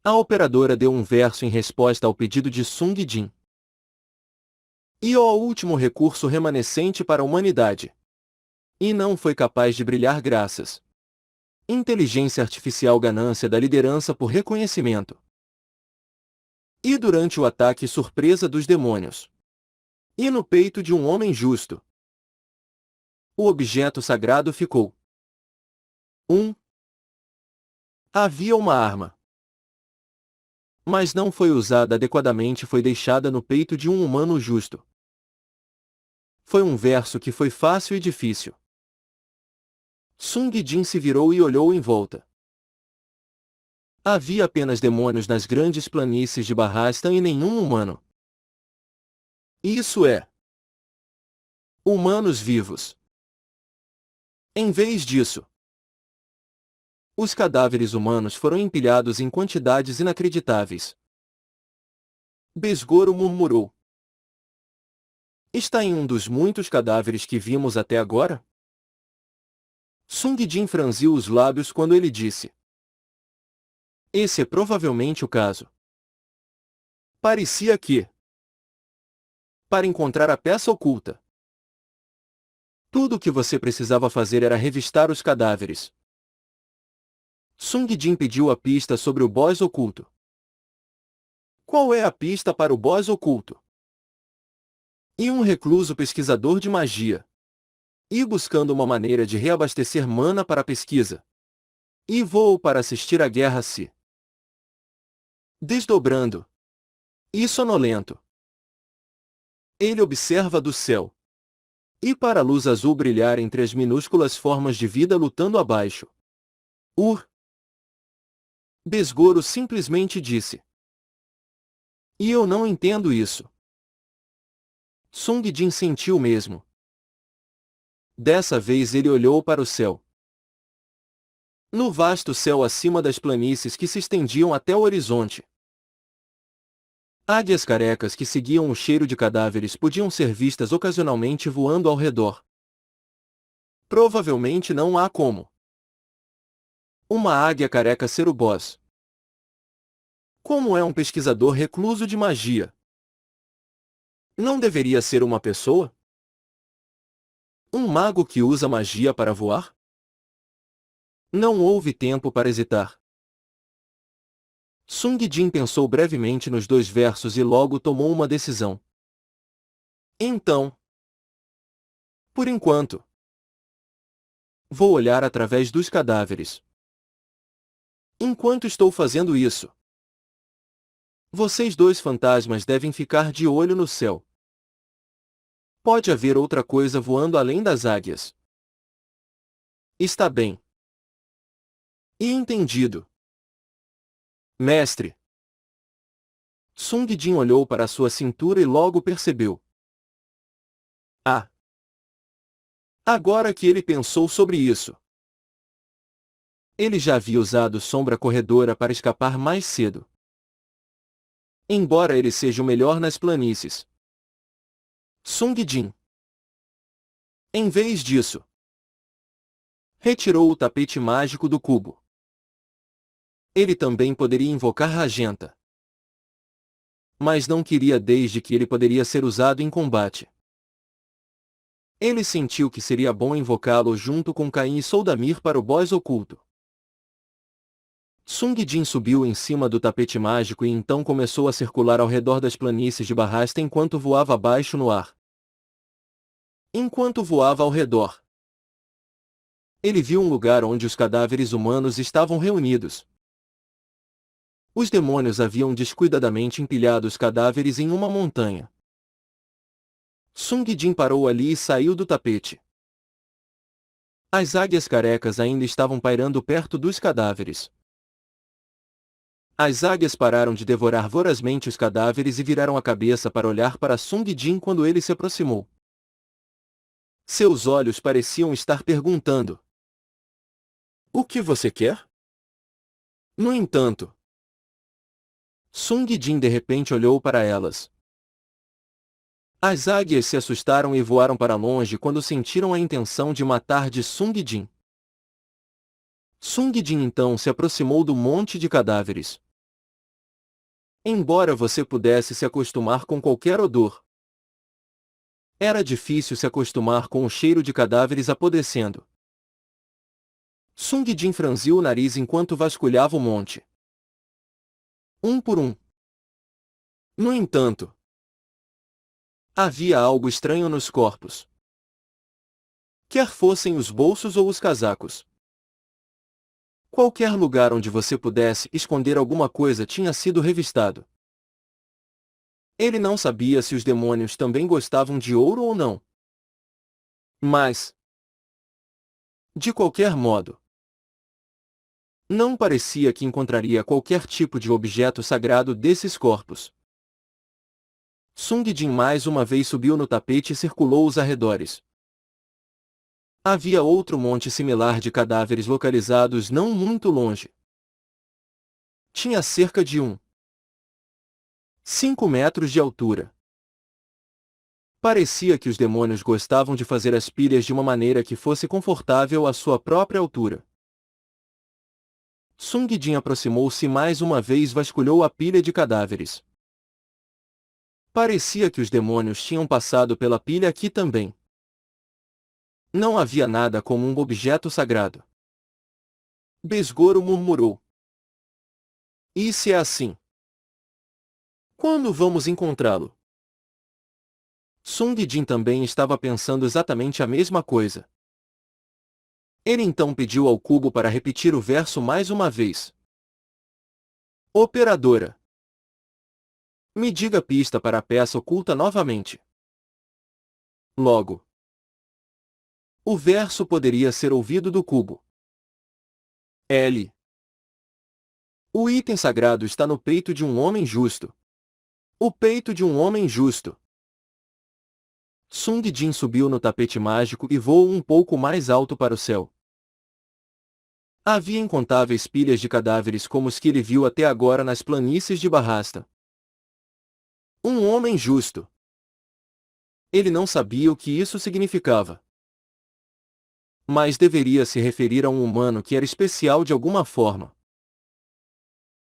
A operadora deu um verso em resposta ao pedido de Sung Jin. E ó, o último recurso remanescente para a humanidade. E não foi capaz de brilhar graças. Inteligência artificial, ganância da liderança por reconhecimento. E durante o ataque surpresa dos demônios. E no peito de um homem justo. O objeto sagrado ficou. Havia uma arma. Mas não foi usada adequadamente, foi deixada no peito de um humano justo. Foi um verso que foi fácil e difícil. Sung Jin se virou e olhou em volta. Havia apenas demônios nas grandes planícies de Barrastan e nenhum humano. Isso é, humanos vivos. Em vez disso, os cadáveres humanos foram empilhados em quantidades inacreditáveis. Besgoro murmurou. Está em um dos muitos cadáveres que vimos até agora? Sung Jin franziu os lábios quando ele disse. Esse é provavelmente o caso. Parecia que, para encontrar a peça oculta, tudo o que você precisava fazer era revistar os cadáveres. Sung Jin pediu a pista sobre o boss oculto. Qual é a pista para o boss oculto? E um recluso pesquisador de magia. E buscando uma maneira de reabastecer mana para a pesquisa. E voo para assistir à guerra se desdobrando. E sonolento. Ele observa do céu. E para a luz azul brilhar entre as minúsculas formas de vida lutando abaixo. Besgoro simplesmente disse. E eu não entendo isso. Sung Jin sentiu mesmo. Dessa vez ele olhou para o céu. No vasto céu acima das planícies que se estendiam até o horizonte. Águias carecas que seguiam o cheiro de cadáveres podiam ser vistas ocasionalmente voando ao redor. Provavelmente não há como uma águia careca ser o boss. Como é um pesquisador recluso de magia? Não deveria ser uma pessoa? Um mago que usa magia para voar? Não houve tempo para hesitar. Sung Jin pensou brevemente nos dois versos e logo tomou uma decisão. Então, por enquanto, vou olhar através dos cadáveres. Enquanto estou fazendo isso, vocês dois fantasmas devem ficar de olho no céu. Pode haver outra coisa voando além das águias. Está bem. E entendido. Mestre. Sung Jin olhou para sua cintura e logo percebeu. Ah! Agora que ele pensou sobre isso. Ele já havia usado sombra corredora para escapar mais cedo. Embora ele seja o melhor nas planícies. Sung Jin. Em vez disso, retirou o tapete mágico do cubo. Ele também poderia invocar Rajenta. Mas não queria desde que ele poderia ser usado em combate. Ele sentiu que seria bom invocá-lo junto com Caim e Soldamir para o boss oculto. Sung Jin subiu em cima do tapete mágico e então começou a circular ao redor das planícies de Barrasta enquanto voava abaixo no ar. Enquanto voava ao redor, ele viu um lugar onde os cadáveres humanos estavam reunidos. Os demônios haviam descuidadamente empilhado os cadáveres em uma montanha. Sung Jin parou ali e saiu do tapete. As águias carecas ainda estavam pairando perto dos cadáveres. As águias pararam de devorar vorazmente os cadáveres e viraram a cabeça para olhar para Sung Jin quando ele se aproximou. Seus olhos pareciam estar perguntando: o que você quer? No entanto, Sung Jin de repente olhou para elas. As águias se assustaram e voaram para longe quando sentiram a intenção de matar de Sung Jin. Sung Jin então se aproximou do monte de cadáveres. Embora você pudesse se acostumar com qualquer odor, era difícil se acostumar com o cheiro de cadáveres apodrecendo. Sung Jin franziu o nariz enquanto vasculhava o monte. Um por um. No entanto, havia algo estranho nos corpos. Quer fossem os bolsos ou os casacos. Qualquer lugar onde você pudesse esconder alguma coisa tinha sido revistado. Ele não sabia se os demônios também gostavam de ouro ou não. Mas, de qualquer modo, não parecia que encontraria qualquer tipo de objeto sagrado desses corpos. Sung Jin mais uma vez subiu no tapete e circulou os arredores. Havia outro monte similar de cadáveres localizados não muito longe. Tinha cerca de 5 metros de altura. Parecia que os demônios gostavam de fazer as pilhas de uma maneira que fosse confortável à sua própria altura. Sung Jin aproximou-se e mais uma vez vasculhou a pilha de cadáveres. Parecia que os demônios tinham passado pela pilha aqui também. Não havia nada como um objeto sagrado. Besgoro murmurou. E se é assim? Quando vamos encontrá-lo? Sung Jin também estava pensando exatamente a mesma coisa. Ele então pediu ao cubo para repetir o verso mais uma vez. Operadora, me diga a pista para a peça oculta novamente. Logo, o verso poderia ser ouvido do cubo. L. O item sagrado está no peito de um homem justo. O peito de um homem justo. Sung Jin subiu no tapete mágico e voou um pouco mais alto para o céu. Havia incontáveis pilhas de cadáveres como os que ele viu até agora nas planícies de Barrasta. Um homem justo. Ele não sabia o que isso significava. Mas deveria se referir a um humano que era especial de alguma forma.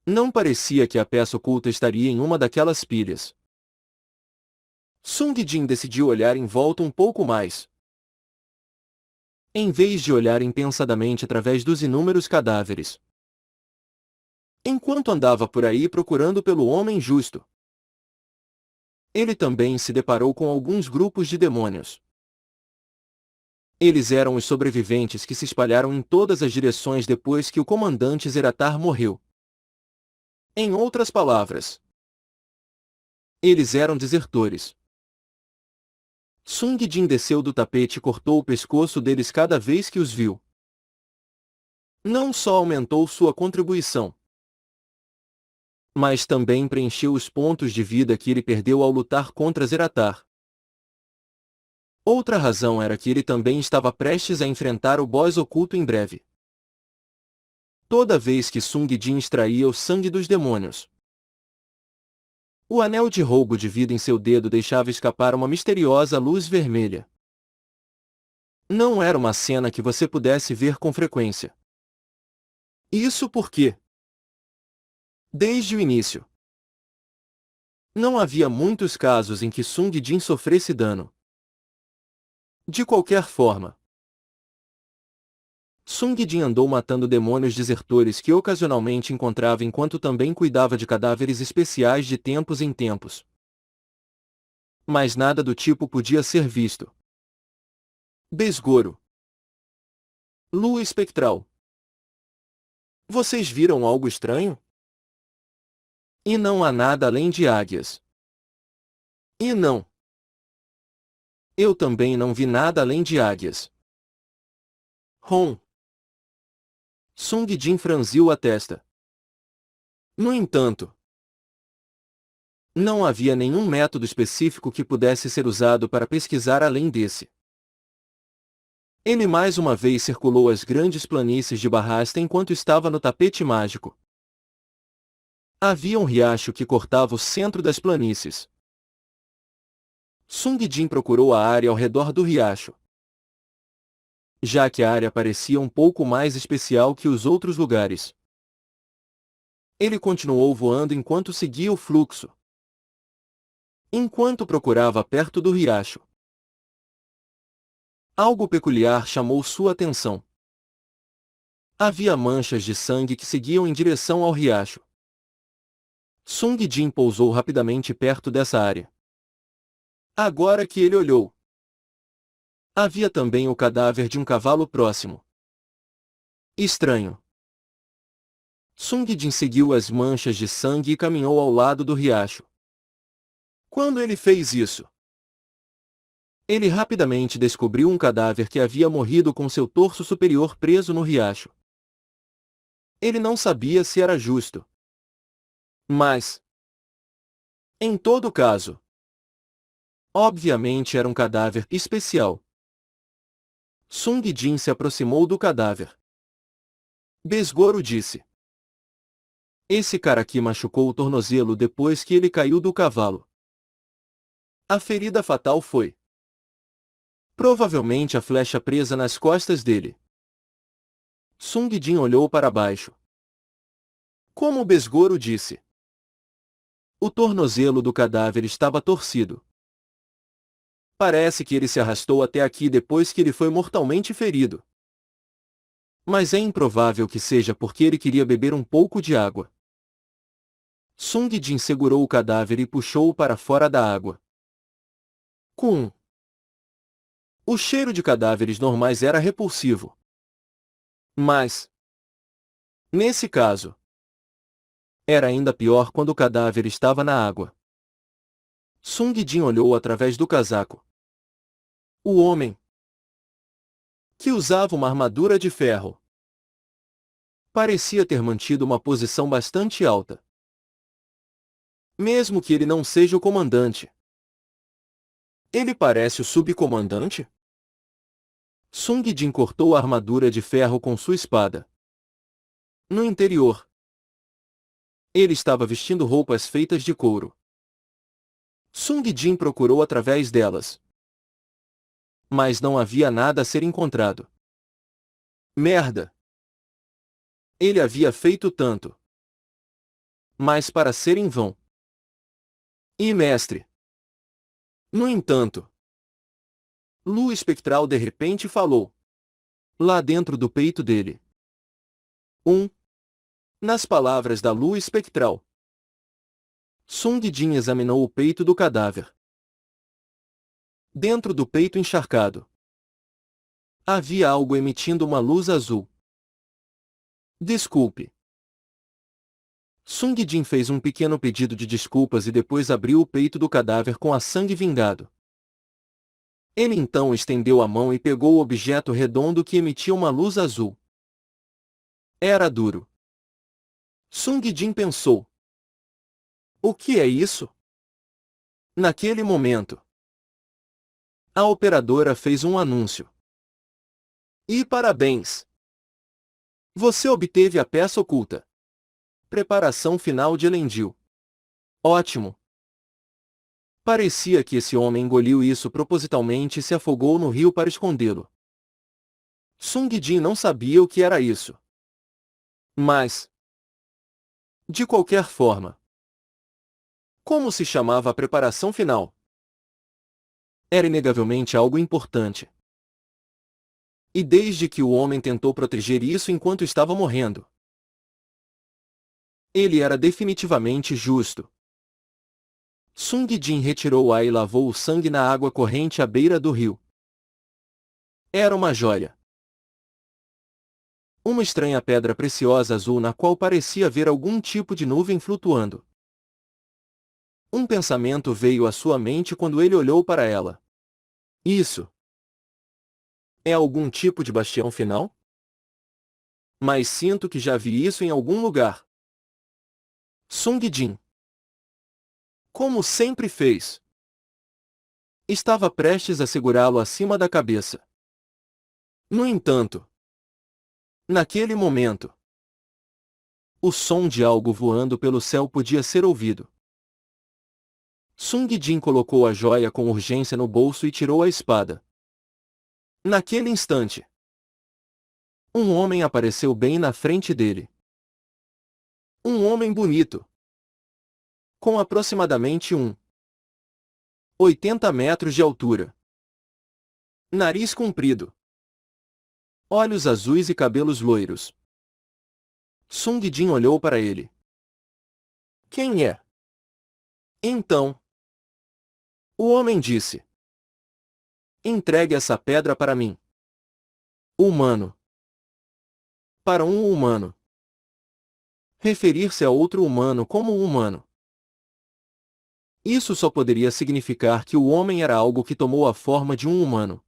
Não parecia que a peça oculta estaria em uma daquelas pilhas. Sung Jin decidiu olhar em volta um pouco mais. Em vez de olhar impensadamente através dos inúmeros cadáveres. Enquanto andava por aí procurando pelo homem justo, ele também se deparou com alguns grupos de demônios. Eles eram os sobreviventes que se espalharam em todas as direções depois que o comandante Zeratar morreu. Em outras palavras, eles eram desertores. Sung Jin desceu do tapete e cortou o pescoço deles cada vez que os viu. Não só aumentou sua contribuição, mas também preencheu os pontos de vida que ele perdeu ao lutar contra Zeratar. Outra razão era que ele também estava prestes a enfrentar o boss oculto em breve. Toda vez que Sung Jin extraía o sangue dos demônios, o anel de roubo de vida em seu dedo deixava escapar uma misteriosa luz vermelha. Não era uma cena que você pudesse ver com frequência. Isso porque, desde o início, não havia muitos casos em que Sung Jin sofresse dano. De qualquer forma, Sung Jin andou matando demônios desertores que ocasionalmente encontrava enquanto também cuidava de cadáveres especiais de tempos em tempos. Mas nada do tipo podia ser visto. Besgoro. Lua espectral. Vocês viram algo estranho? E não há nada além de águias. E não. Eu também não vi nada além de águias. Ron. Sung Jin franziu a testa. No entanto, não havia nenhum método específico que pudesse ser usado para pesquisar além desse. Ele mais uma vez circulou as grandes planícies de Barrasta enquanto estava no tapete mágico. Havia um riacho que cortava o centro das planícies. Sung Jin procurou a área ao redor do riacho, já que a área parecia um pouco mais especial que os outros lugares. Ele continuou voando enquanto seguia o fluxo. Enquanto procurava perto do riacho, algo peculiar chamou sua atenção. Havia manchas de sangue que seguiam em direção ao riacho. Sung Jin pousou rapidamente perto dessa área. Agora que ele olhou, havia também o cadáver de um cavalo próximo. Estranho. Sung Jin seguiu as manchas de sangue e caminhou ao lado do riacho. Quando ele fez isso, ele rapidamente descobriu um cadáver que havia morrido com seu torso superior preso no riacho. Ele não sabia se era justo. Mas, em todo caso, obviamente era um cadáver especial. Sung Jin se aproximou do cadáver. Besgoro disse: "Esse cara aqui machucou o tornozelo depois que ele caiu do cavalo. A ferida fatal foi provavelmente a flecha presa nas costas dele." Sung Jin olhou para baixo. Como o Besgoro disse, o tornozelo do cadáver estava torcido. Parece que ele se arrastou até aqui depois que ele foi mortalmente ferido. Mas é improvável que seja porque ele queria beber um pouco de água. Sung Jin segurou o cadáver e puxou-o para fora da água. O cheiro de cadáveres normais era repulsivo. Mas, nesse caso, era ainda pior quando o cadáver estava na água. Sung Jin olhou através do casaco. O homem, que usava uma armadura de ferro, parecia ter mantido uma posição bastante alta. Mesmo que ele não seja o comandante, ele parece o subcomandante? Sung Jin cortou a armadura de ferro com sua espada. No interior, ele estava vestindo roupas feitas de couro. Sung Jin procurou através delas, mas não havia nada a ser encontrado. Merda! Ele havia feito tanto, mas para ser em vão. E mestre? No entanto, lua espectral de repente falou. Lá dentro do peito dele. Nas palavras da lua espectral. Sung Jin examinou o peito do cadáver. Dentro do peito encharcado, havia algo emitindo uma luz azul. Desculpe. Sung Jin fez um pequeno pedido de desculpas e depois abriu o peito do cadáver com a sangue vingado. Ele então estendeu a mão e pegou o objeto redondo que emitia uma luz azul. Era duro. Sung Jin pensou. O que é isso? Naquele momento, a operadora fez um anúncio. E parabéns! Você obteve a peça oculta. Preparação final de Elendil. Ótimo! Parecia que esse homem engoliu isso propositalmente e se afogou no rio para escondê-lo. Sung Jin não sabia o que era isso. Mas, de qualquer forma, como se chamava a preparação final? Era inegavelmente algo importante. E desde que o homem tentou proteger isso enquanto estava morrendo, ele era definitivamente justo. Sung Jin retirou-a e lavou o sangue na água corrente à beira do rio. Era uma joia. Uma estranha pedra preciosa azul na qual parecia haver algum tipo de nuvem flutuando. Um pensamento veio à sua mente quando ele olhou para ela. Isso é algum tipo de bastião final? Mas sinto que já vi isso em algum lugar. Sung Jin, como sempre fez, estava prestes a segurá-lo acima da cabeça. No entanto, naquele momento, o som de algo voando pelo céu podia ser ouvido. Sung Jin colocou a joia com urgência no bolso e tirou a espada. Naquele instante, um homem apareceu bem na frente dele. Um homem bonito, com aproximadamente 80 metros de altura. Nariz comprido. Olhos azuis e cabelos loiros. Sung Jin olhou para ele. Quem é? Então, o homem disse. Entregue essa pedra para mim. Humano. Para um humano. Referir-se a outro humano como um humano. Isso só poderia significar que o homem era algo que tomou a forma de um humano.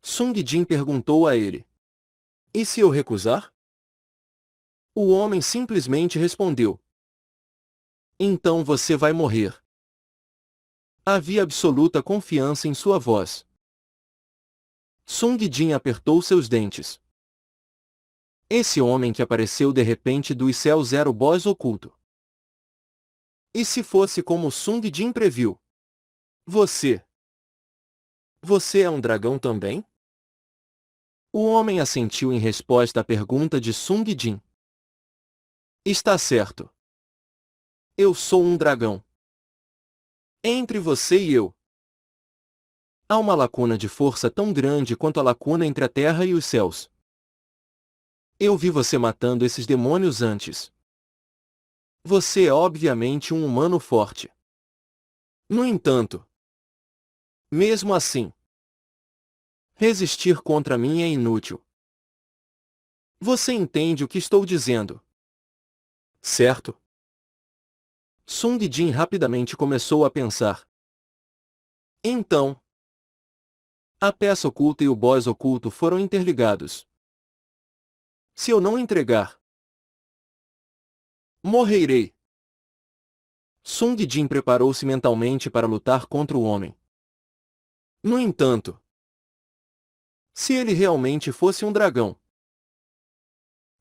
Sung Jin perguntou a ele. E se eu recusar? O homem simplesmente respondeu. Então você vai morrer. Havia absoluta confiança em sua voz. Sung Jin apertou seus dentes. Esse homem que apareceu de repente dos céus era o boss oculto. E se fosse como Sung Jin previu? Você é um dragão também? O homem assentiu em resposta à pergunta de Sung Jin. Está certo. Eu sou um dragão. Entre você e eu, há uma lacuna de força tão grande quanto a lacuna entre a terra e os céus. Eu vi você matando esses demônios antes. Você é obviamente um humano forte. No entanto, mesmo assim, resistir contra mim é inútil. Você entende o que estou dizendo, certo? Sung Jin rapidamente começou a pensar. Então, a peça oculta e o boss oculto foram interligados. Se eu não entregar, morrerei. Sung Jin preparou-se mentalmente para lutar contra o homem. No entanto, se ele realmente fosse um dragão,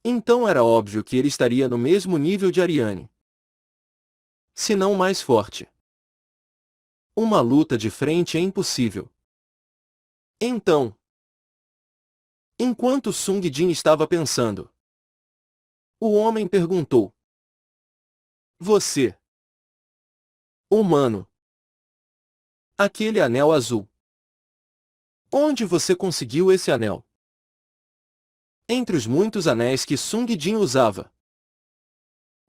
então era óbvio que ele estaria no mesmo nível de Ariane, se não mais forte. Uma luta de frente é impossível. Então, enquanto Sung Jin estava pensando, o homem perguntou. Você, humano, aquele anel azul. Onde você conseguiu esse anel? Entre os muitos anéis que Sung Jin usava.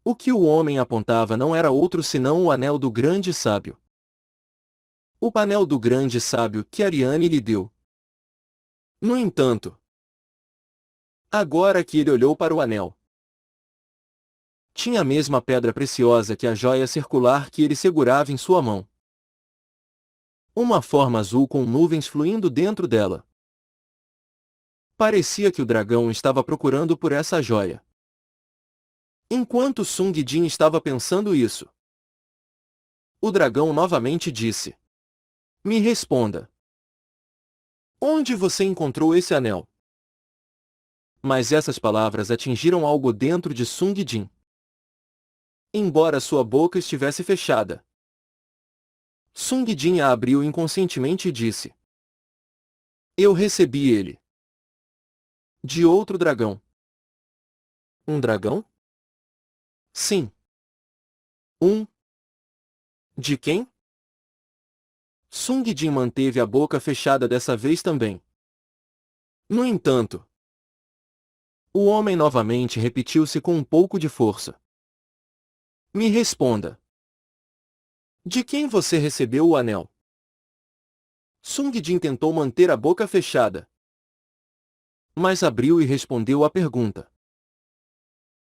O que o homem apontava não era outro senão o anel do grande sábio. O anel do grande sábio que Ariane lhe deu. No entanto, agora que ele olhou para o anel, tinha a mesma pedra preciosa que a joia circular que ele segurava em sua mão. Uma forma azul com nuvens fluindo dentro dela. Parecia que o dragão estava procurando por essa joia. Enquanto Sung Jin estava pensando isso, o dragão novamente disse. Me responda. Onde você encontrou esse anel? Mas essas palavras atingiram algo dentro de Sung Jin. Embora sua boca estivesse fechada, Sung Jin a abriu inconscientemente e disse. Eu recebi ele. De outro dragão. Um dragão? Sim. Um. De quem? Sung Jin manteve a boca fechada dessa vez também. No entanto, o homem novamente repetiu-se com um pouco de força. Me responda. De quem você recebeu o anel? Sung Jin tentou manter a boca fechada, mas abriu e respondeu à pergunta.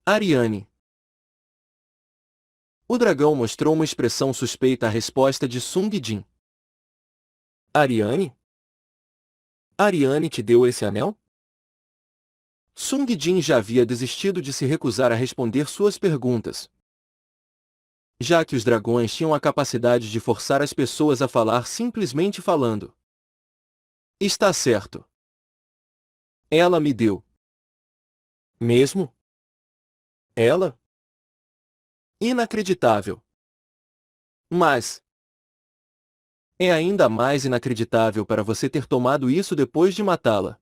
Ariane. O dragão mostrou uma expressão suspeita à resposta de Sung Jin. Ariane? Ariane te deu esse anel? Sung Jin já havia desistido de se recusar a responder suas perguntas, já que os dragões tinham a capacidade de forçar as pessoas a falar simplesmente falando. Está certo. Ela me deu. Mesmo? Ela? Inacreditável. Mas é ainda mais inacreditável para você ter tomado isso depois de matá-la.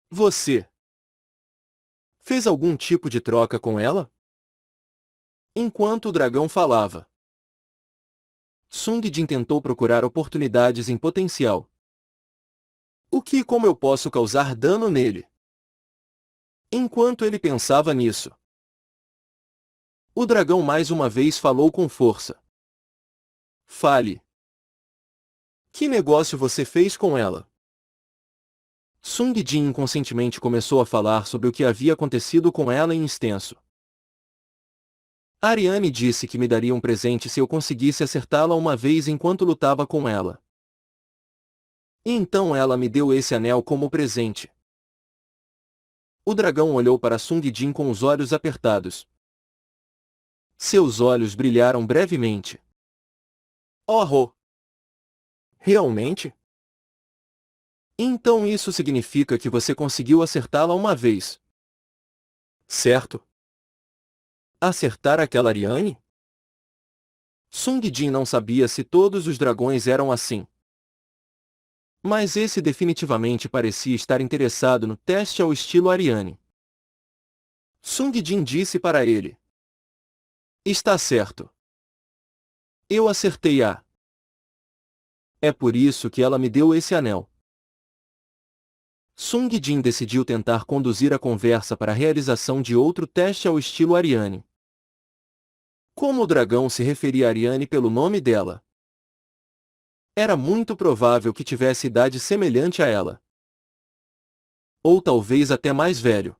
Você Fez algum tipo de troca com ela? Enquanto o dragão falava, Sung Jin tentou procurar oportunidades em potencial. O que e como eu posso causar dano nele? Enquanto ele pensava nisso, o dragão mais uma vez falou com força. Fale. Que negócio você fez com ela? Sung Jin inconscientemente começou a falar sobre o que havia acontecido com ela em extenso. Ariane disse que me daria um presente se eu conseguisse acertá-la uma vez enquanto lutava com ela. Então ela me deu esse anel como presente. O dragão olhou para Sung Jin com os olhos apertados. Seus olhos brilharam brevemente. Oh! Realmente? Então isso significa que você conseguiu acertá-la uma vez. Certo? Acertar aquela Ariane? Sung Jin não sabia se todos os dragões eram assim. Mas esse definitivamente parecia estar interessado no teste ao estilo Ariane. Sung Jin disse para ele. Está certo. Eu acertei a. É por isso que ela me deu esse anel. Sung Jin decidiu tentar conduzir a conversa para a realização de outro teste ao estilo Ariane. Como o dragão se referia a Ariane pelo nome dela? Era muito provável que tivesse idade semelhante a ela. Ou talvez até mais velho.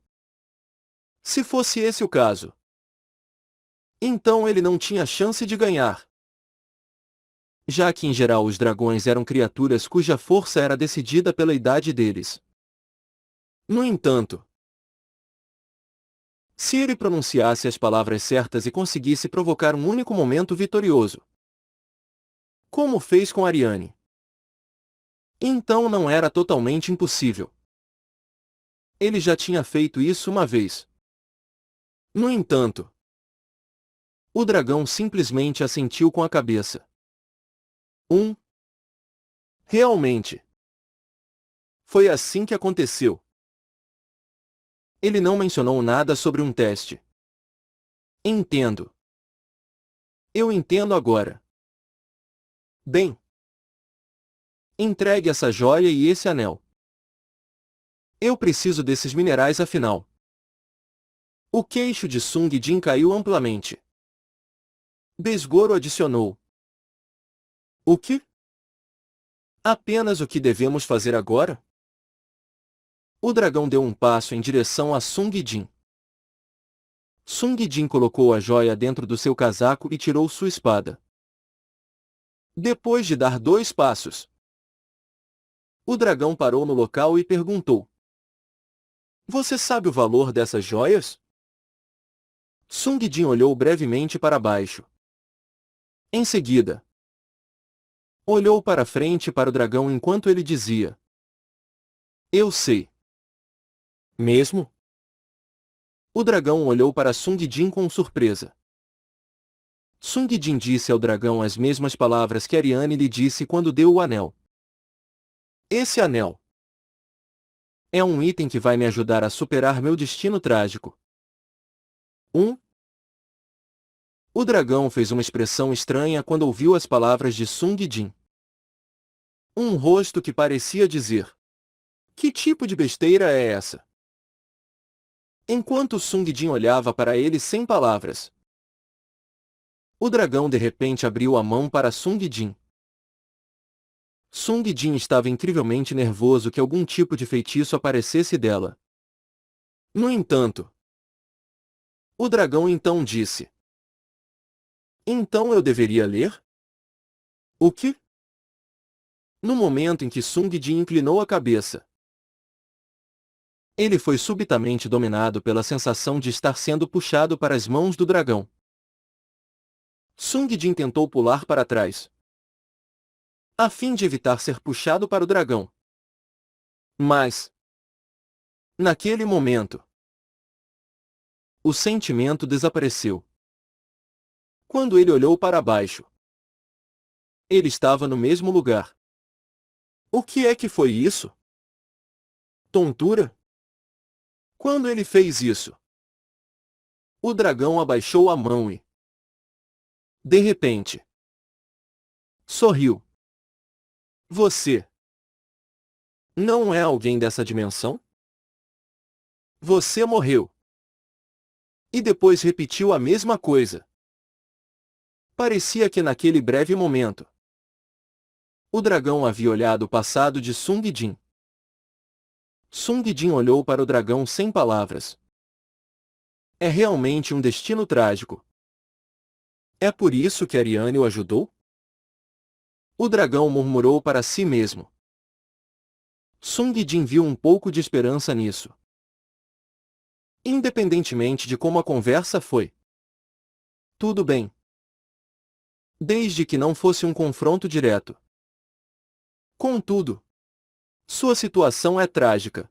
Se fosse esse o caso, então ele não tinha chance de ganhar. Já que em geral os dragões eram criaturas cuja força era decidida pela idade deles. No entanto, se ele pronunciasse as palavras certas e conseguisse provocar um único momento vitorioso, como fez com Ariane, então não era totalmente impossível. Ele já tinha feito isso uma vez. No entanto, o dragão simplesmente assentiu com a cabeça. Realmente. Foi assim que aconteceu. Ele não mencionou nada sobre um teste. Entendo. Eu entendo agora. Bem. Entregue essa joia e esse anel. Eu preciso desses minerais afinal. O queixo de Sung Jin caiu amplamente. Besgoro adicionou. O que? Apenas o que devemos fazer agora? O dragão deu um passo em direção a Sung Jin. Sung Jin colocou a joia dentro do seu casaco e tirou sua espada. Depois de dar 2 passos, o dragão parou no local e perguntou. Você sabe o valor dessas joias? Sung Jin olhou brevemente para baixo. Em seguida, olhou para frente para o dragão enquanto ele dizia. Eu sei. Mesmo? O dragão olhou para Sung Jin com surpresa. Sung Jin disse ao dragão as mesmas palavras que Ariane lhe disse quando deu o anel. Esse anel é um item que vai me ajudar a superar meu destino trágico. O dragão fez uma expressão estranha quando ouviu as palavras de Sung Jin. Um rosto que parecia dizer: que tipo de besteira é essa? Enquanto Sung Jin olhava para ele sem palavras, o dragão de repente abriu a mão para Sung Jin. Sung Jin estava incrivelmente nervoso que algum tipo de feitiço aparecesse dela. No entanto, o dragão então disse. Então eu deveria ler? O que? No momento em que Sung Jin inclinou a cabeça, ele foi subitamente dominado pela sensação de estar sendo puxado para as mãos do dragão. Sung Jin tentou pular para trás, a fim de evitar ser puxado para o dragão. Mas, naquele momento, o sentimento desapareceu. Quando ele olhou para baixo, ele estava no mesmo lugar. O que é que foi isso? Tontura? Quando ele fez isso, o dragão abaixou a mão e, de repente, sorriu. Você não é alguém dessa dimensão? Você morreu. E depois repetiu a mesma coisa. Parecia que naquele breve momento, o dragão havia olhado o passado de Sung Jin. Sung Jin olhou para o dragão sem palavras. É realmente um destino trágico. É por isso que Ariane o ajudou? O dragão murmurou para si mesmo. Sung Jin viu um pouco de esperança nisso. Independentemente de como a conversa foi. Tudo bem. Desde que não fosse um confronto direto. Contudo, sua situação é trágica.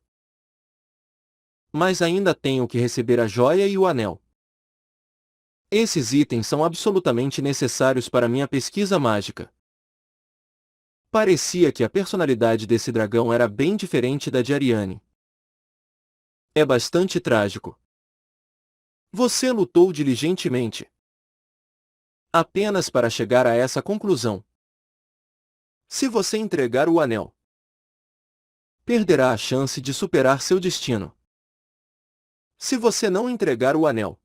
Mas ainda tenho que receber a joia e o anel. Esses itens são absolutamente necessários para minha pesquisa mágica. Parecia que a personalidade desse dragão era bem diferente da de Ariane. É bastante trágico. Você lutou diligentemente. Apenas para chegar a essa conclusão. Se você entregar o anel, perderá a chance de superar seu destino. Se você não entregar o anel,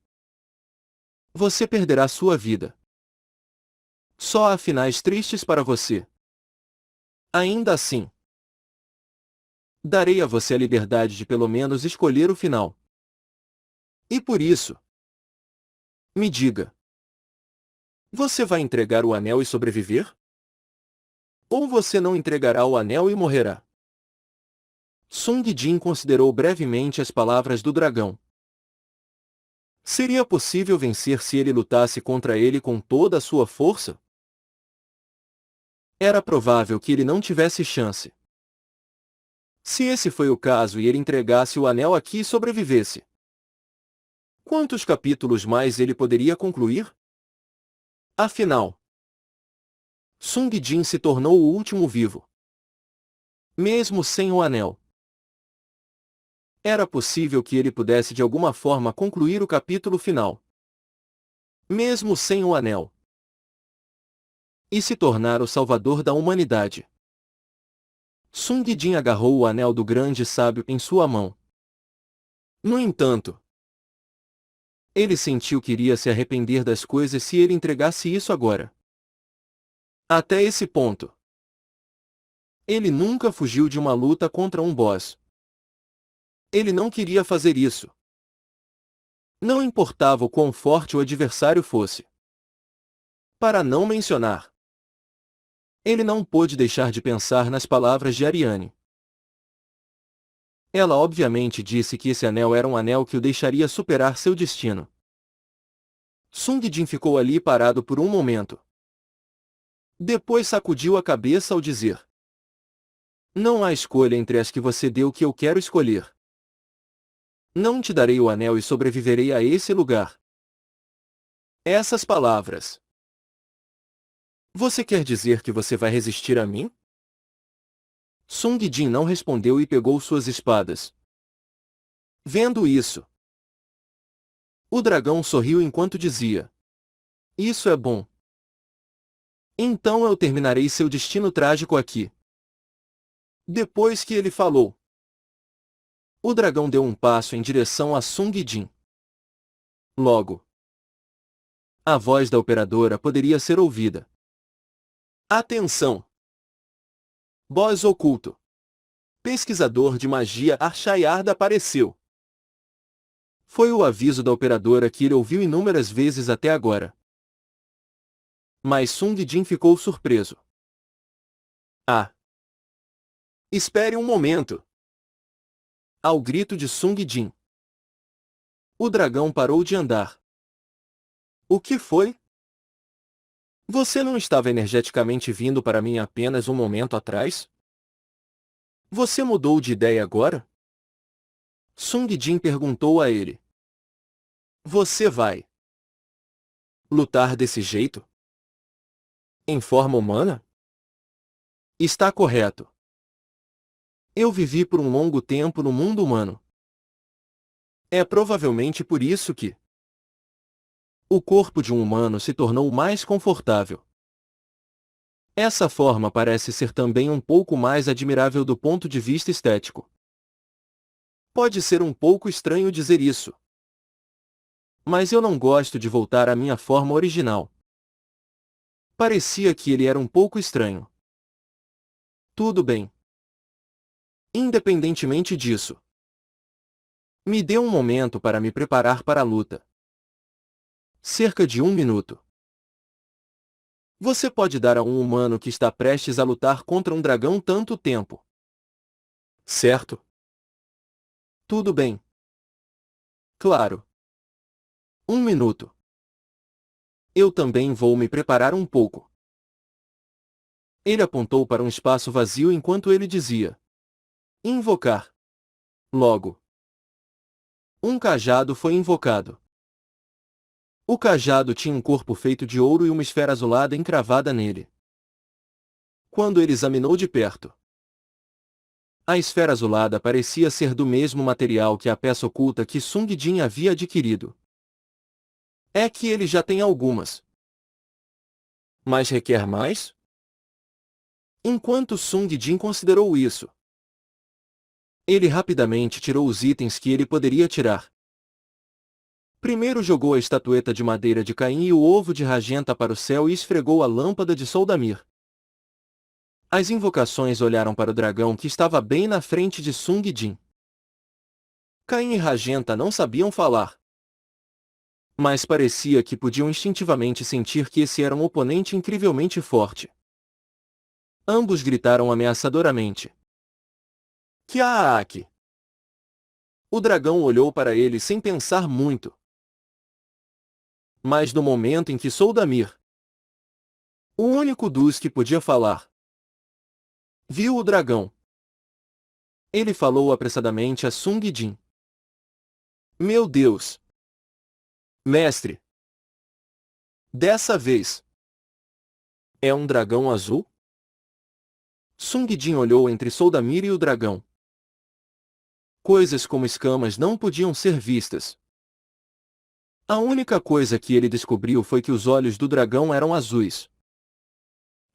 você perderá sua vida. Só há finais tristes para você. Ainda assim, darei a você a liberdade de pelo menos escolher o final. E por isso, me diga, você vai entregar o anel e sobreviver? Ou você não entregará o anel e morrerá? Sung Jin considerou brevemente as palavras do dragão. Seria possível vencer se ele lutasse contra ele com toda a sua força? Era provável que ele não tivesse chance. Se esse foi o caso e ele entregasse o anel aqui e sobrevivesse, quantos capítulos mais ele poderia concluir? Afinal, Sung Jin se tornou o último vivo. Mesmo sem o anel. Era possível que ele pudesse de alguma forma concluir o capítulo final. Mesmo sem o anel. E se tornar o salvador da humanidade. Sung Jin agarrou o anel do grande sábio em sua mão. No entanto, ele sentiu que iria se arrepender das coisas se ele entregasse isso agora. Até esse ponto, ele nunca fugiu de uma luta contra um boss. Ele não queria fazer isso. Não importava o quão forte o adversário fosse. Para não mencionar, ele não pôde deixar de pensar nas palavras de Ariane. Ela obviamente disse que esse anel era um anel que o deixaria superar seu destino. Sung Jin ficou ali parado por um momento. Depois sacudiu a cabeça ao dizer: não há escolha entre as que você deu que eu quero escolher. Não te darei o anel e sobreviverei a esse lugar. Essas palavras. Você quer dizer que você vai resistir a mim? Sung Jin não respondeu e pegou suas espadas. Vendo isso, o dragão sorriu enquanto dizia: isso é bom. Então eu terminarei seu destino trágico aqui. Depois que ele falou, o dragão deu um passo em direção a Sung Jin. Logo, a voz da operadora poderia ser ouvida. Atenção! Boss oculto. Pesquisador de magia Archayard apareceu. Foi o aviso da operadora que ele ouviu inúmeras vezes até agora. Mas Sung Jin ficou surpreso. Ah! Espere um momento! Ao grito de Sung Jin, o dragão parou de andar. O que foi? Você não estava energeticamente vindo para mim apenas um momento atrás? Você mudou de ideia agora? Sung Jin perguntou a ele. Você vai lutar desse jeito? Em forma humana? Está correto. Eu vivi por um longo tempo no mundo humano. É provavelmente por isso que o corpo de um humano se tornou mais confortável. Essa forma parece ser também um pouco mais admirável do ponto de vista estético. Pode ser um pouco estranho dizer isso, mas eu não gosto de voltar à minha forma original. Parecia que ele era um pouco estranho. Tudo bem. Independentemente disso, me dê um momento para me preparar para a luta. Cerca de 1 minuto. Você pode dar a um humano que está prestes a lutar contra um dragão tanto tempo. Certo? Tudo bem. Claro. 1 minuto. Eu também vou me preparar um pouco. Ele apontou para um espaço vazio enquanto ele dizia: invocar. Logo, um cajado foi invocado. O cajado tinha um corpo feito de ouro e uma esfera azulada encravada nele. Quando ele examinou de perto, a esfera azulada parecia ser do mesmo material que a peça oculta que Sung Jin havia adquirido. É que ele já tem algumas. Mas requer mais? Enquanto Sung Jin considerou isso, ele rapidamente tirou os itens que ele poderia tirar. Primeiro jogou a estatueta de madeira de Caim e o ovo de Ragenta para o céu e esfregou a lâmpada de Soldamir. As invocações olharam para o dragão que estava bem na frente de Sung Jin. Caim e Ragenta não sabiam falar, mas parecia que podiam instintivamente sentir que esse era um oponente incrivelmente forte. Ambos gritaram ameaçadoramente: Kiaak! O dragão olhou para ele sem pensar muito. Mas no momento em que Soldamir, o único dos que podia falar, viu o dragão, ele falou apressadamente a Sung Jin: Meu Deus! Mestre! Dessa vez, é um dragão azul? Sung Jin olhou entre Soldamir e o dragão. Coisas como escamas não podiam ser vistas. A única coisa que ele descobriu foi que os olhos do dragão eram azuis.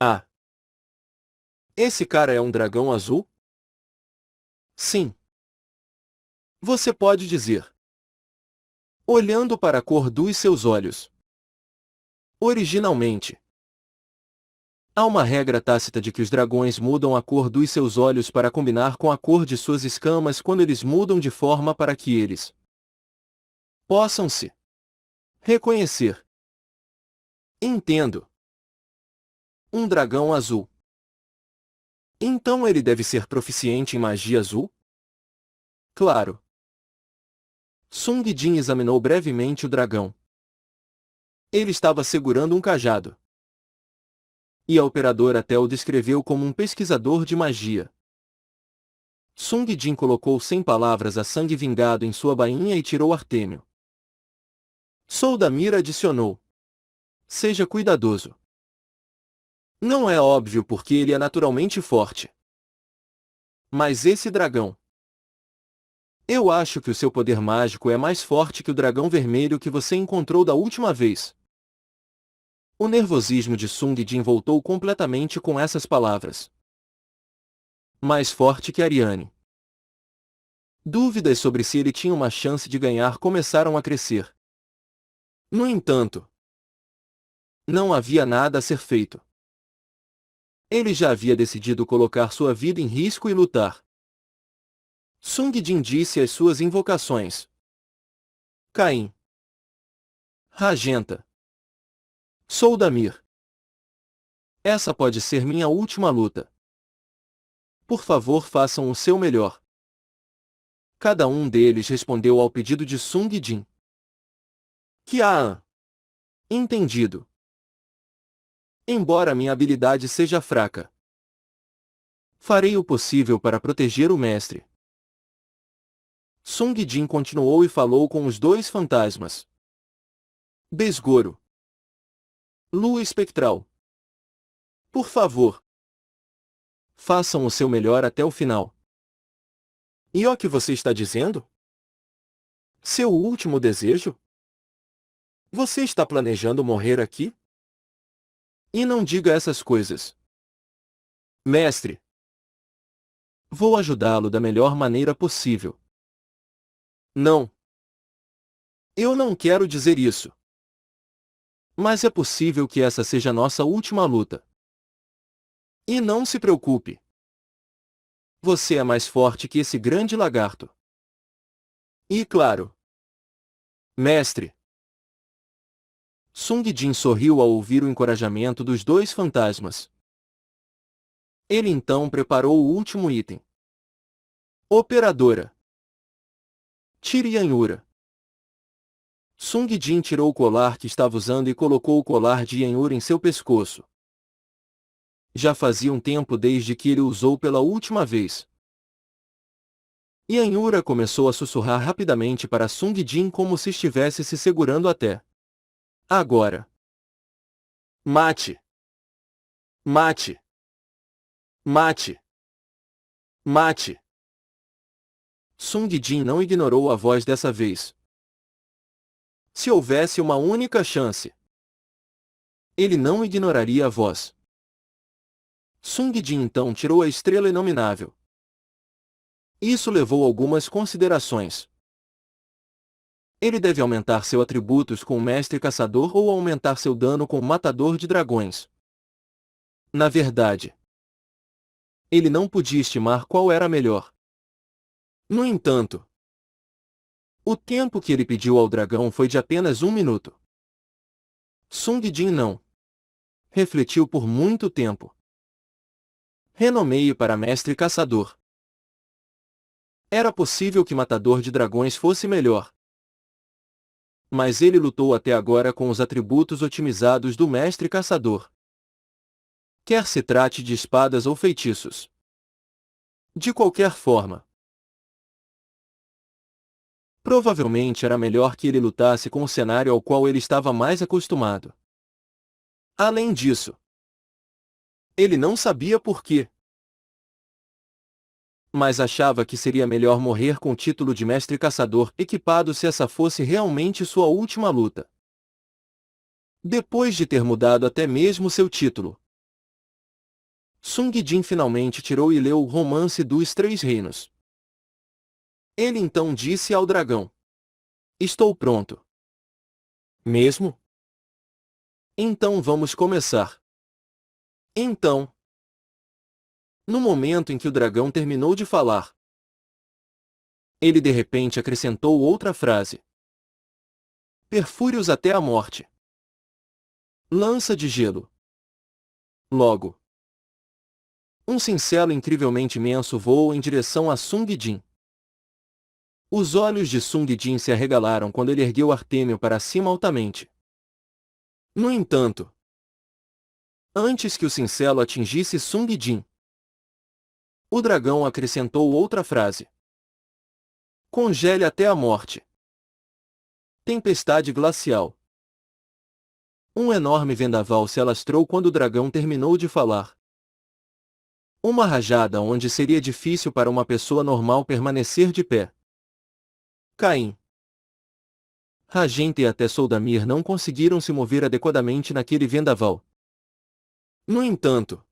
Ah! Esse cara é um dragão azul? Sim. Você pode dizer, olhando para a cor dos seus olhos. Originalmente, há uma regra tácita de que os dragões mudam a cor dos seus olhos para combinar com a cor de suas escamas quando eles mudam de forma para que eles possam se reconhecer. Entendo. Um dragão azul. Então ele deve ser proficiente em magia azul? Claro. Sung Jin examinou brevemente o dragão. Ele estava segurando um cajado. E a operadora até o descreveu como um pesquisador de magia. Sung Jin colocou sem palavras a sangue vingado em sua bainha e tirou Artêmio. Soldamir adicionou: seja cuidadoso. Não é óbvio porque ele é naturalmente forte. Mas esse dragão. Eu acho que o seu poder mágico é mais forte que o dragão vermelho que você encontrou da última vez. O nervosismo de Sung Jin voltou completamente com essas palavras. Mais forte que Ariane. Dúvidas sobre se ele tinha uma chance de ganhar começaram a crescer. No entanto, não havia nada a ser feito. Ele já havia decidido colocar sua vida em risco e lutar. Sung Jin disse as suas invocações. Caim. Ragenta. Soldamir. Essa pode ser minha última luta. Por favor, façam o seu melhor. Cada um deles respondeu ao pedido de Sung Jin. Kiaan. Entendido. Embora minha habilidade seja fraca, farei o possível para proteger o mestre. Sung Jin continuou e falou com os dois fantasmas. Besgoro. Lua espectral. Por favor, façam o seu melhor até o final. E o que você está dizendo? Seu último desejo? Você está planejando morrer aqui? E não diga essas coisas. Mestre, vou ajudá-lo da melhor maneira possível. Não. Eu não quero dizer isso. Mas é possível que essa seja nossa última luta. E não se preocupe. Você é mais forte que esse grande lagarto. E claro. Mestre. Sung Jin sorriu ao ouvir o encorajamento dos dois fantasmas. Ele então preparou o último item. Operadora. Tire Yanhura. Sung Jin tirou o colar que estava usando e colocou o colar de Yanhura em seu pescoço. Já fazia um tempo desde que ele o usou pela última vez. Yanhura começou a sussurrar rapidamente para Sung Jin como se estivesse se segurando até. Agora. Mate. Mate. Mate. Mate. Sung Jin não ignorou a voz dessa vez. Se houvesse uma única chance, ele não ignoraria a voz. Sung Jin então tirou a estrela inominável. Isso levou algumas considerações. Ele deve aumentar seus atributos com o Mestre Caçador ou aumentar seu dano com o Matador de Dragões. Na verdade, ele não podia estimar qual era melhor. No entanto, o tempo que ele pediu ao dragão foi de apenas 1 minuto. Sung Jin não refletiu por muito tempo. Renomeie para Mestre Caçador. Era possível que Matador de Dragões fosse melhor. Mas ele lutou até agora com os atributos otimizados do Mestre Caçador. Quer se trate de espadas ou feitiços. De qualquer forma, provavelmente era melhor que ele lutasse com o cenário ao qual ele estava mais acostumado. Além disso, ele não sabia por quê, mas achava que seria melhor morrer com o título de Mestre Caçador equipado se essa fosse realmente sua última luta. Depois de ter mudado até mesmo seu título, Sung Jin finalmente tirou e leu o Romance dos Três Reinos. Ele então disse ao dragão: Estou pronto. Mesmo? Então vamos começar. Então, no momento em que o dragão terminou de falar, ele de repente acrescentou outra frase. Perfúrios até a morte. Lança de gelo. Logo, um cincelo incrivelmente imenso voou em direção a Sung Jin. Os olhos de Sung Jin se arregalaram quando ele ergueu Artêmio para cima altamente. No entanto, antes que o cincelo atingisse Sung Jin, o dragão acrescentou outra frase. Congele até a morte. Tempestade glacial. Um enorme vendaval se alastrou quando o dragão terminou de falar. Uma rajada onde seria difícil para uma pessoa normal permanecer de pé. Caim, Ragente e até Soldamir não conseguiram se mover adequadamente naquele vendaval. No entanto,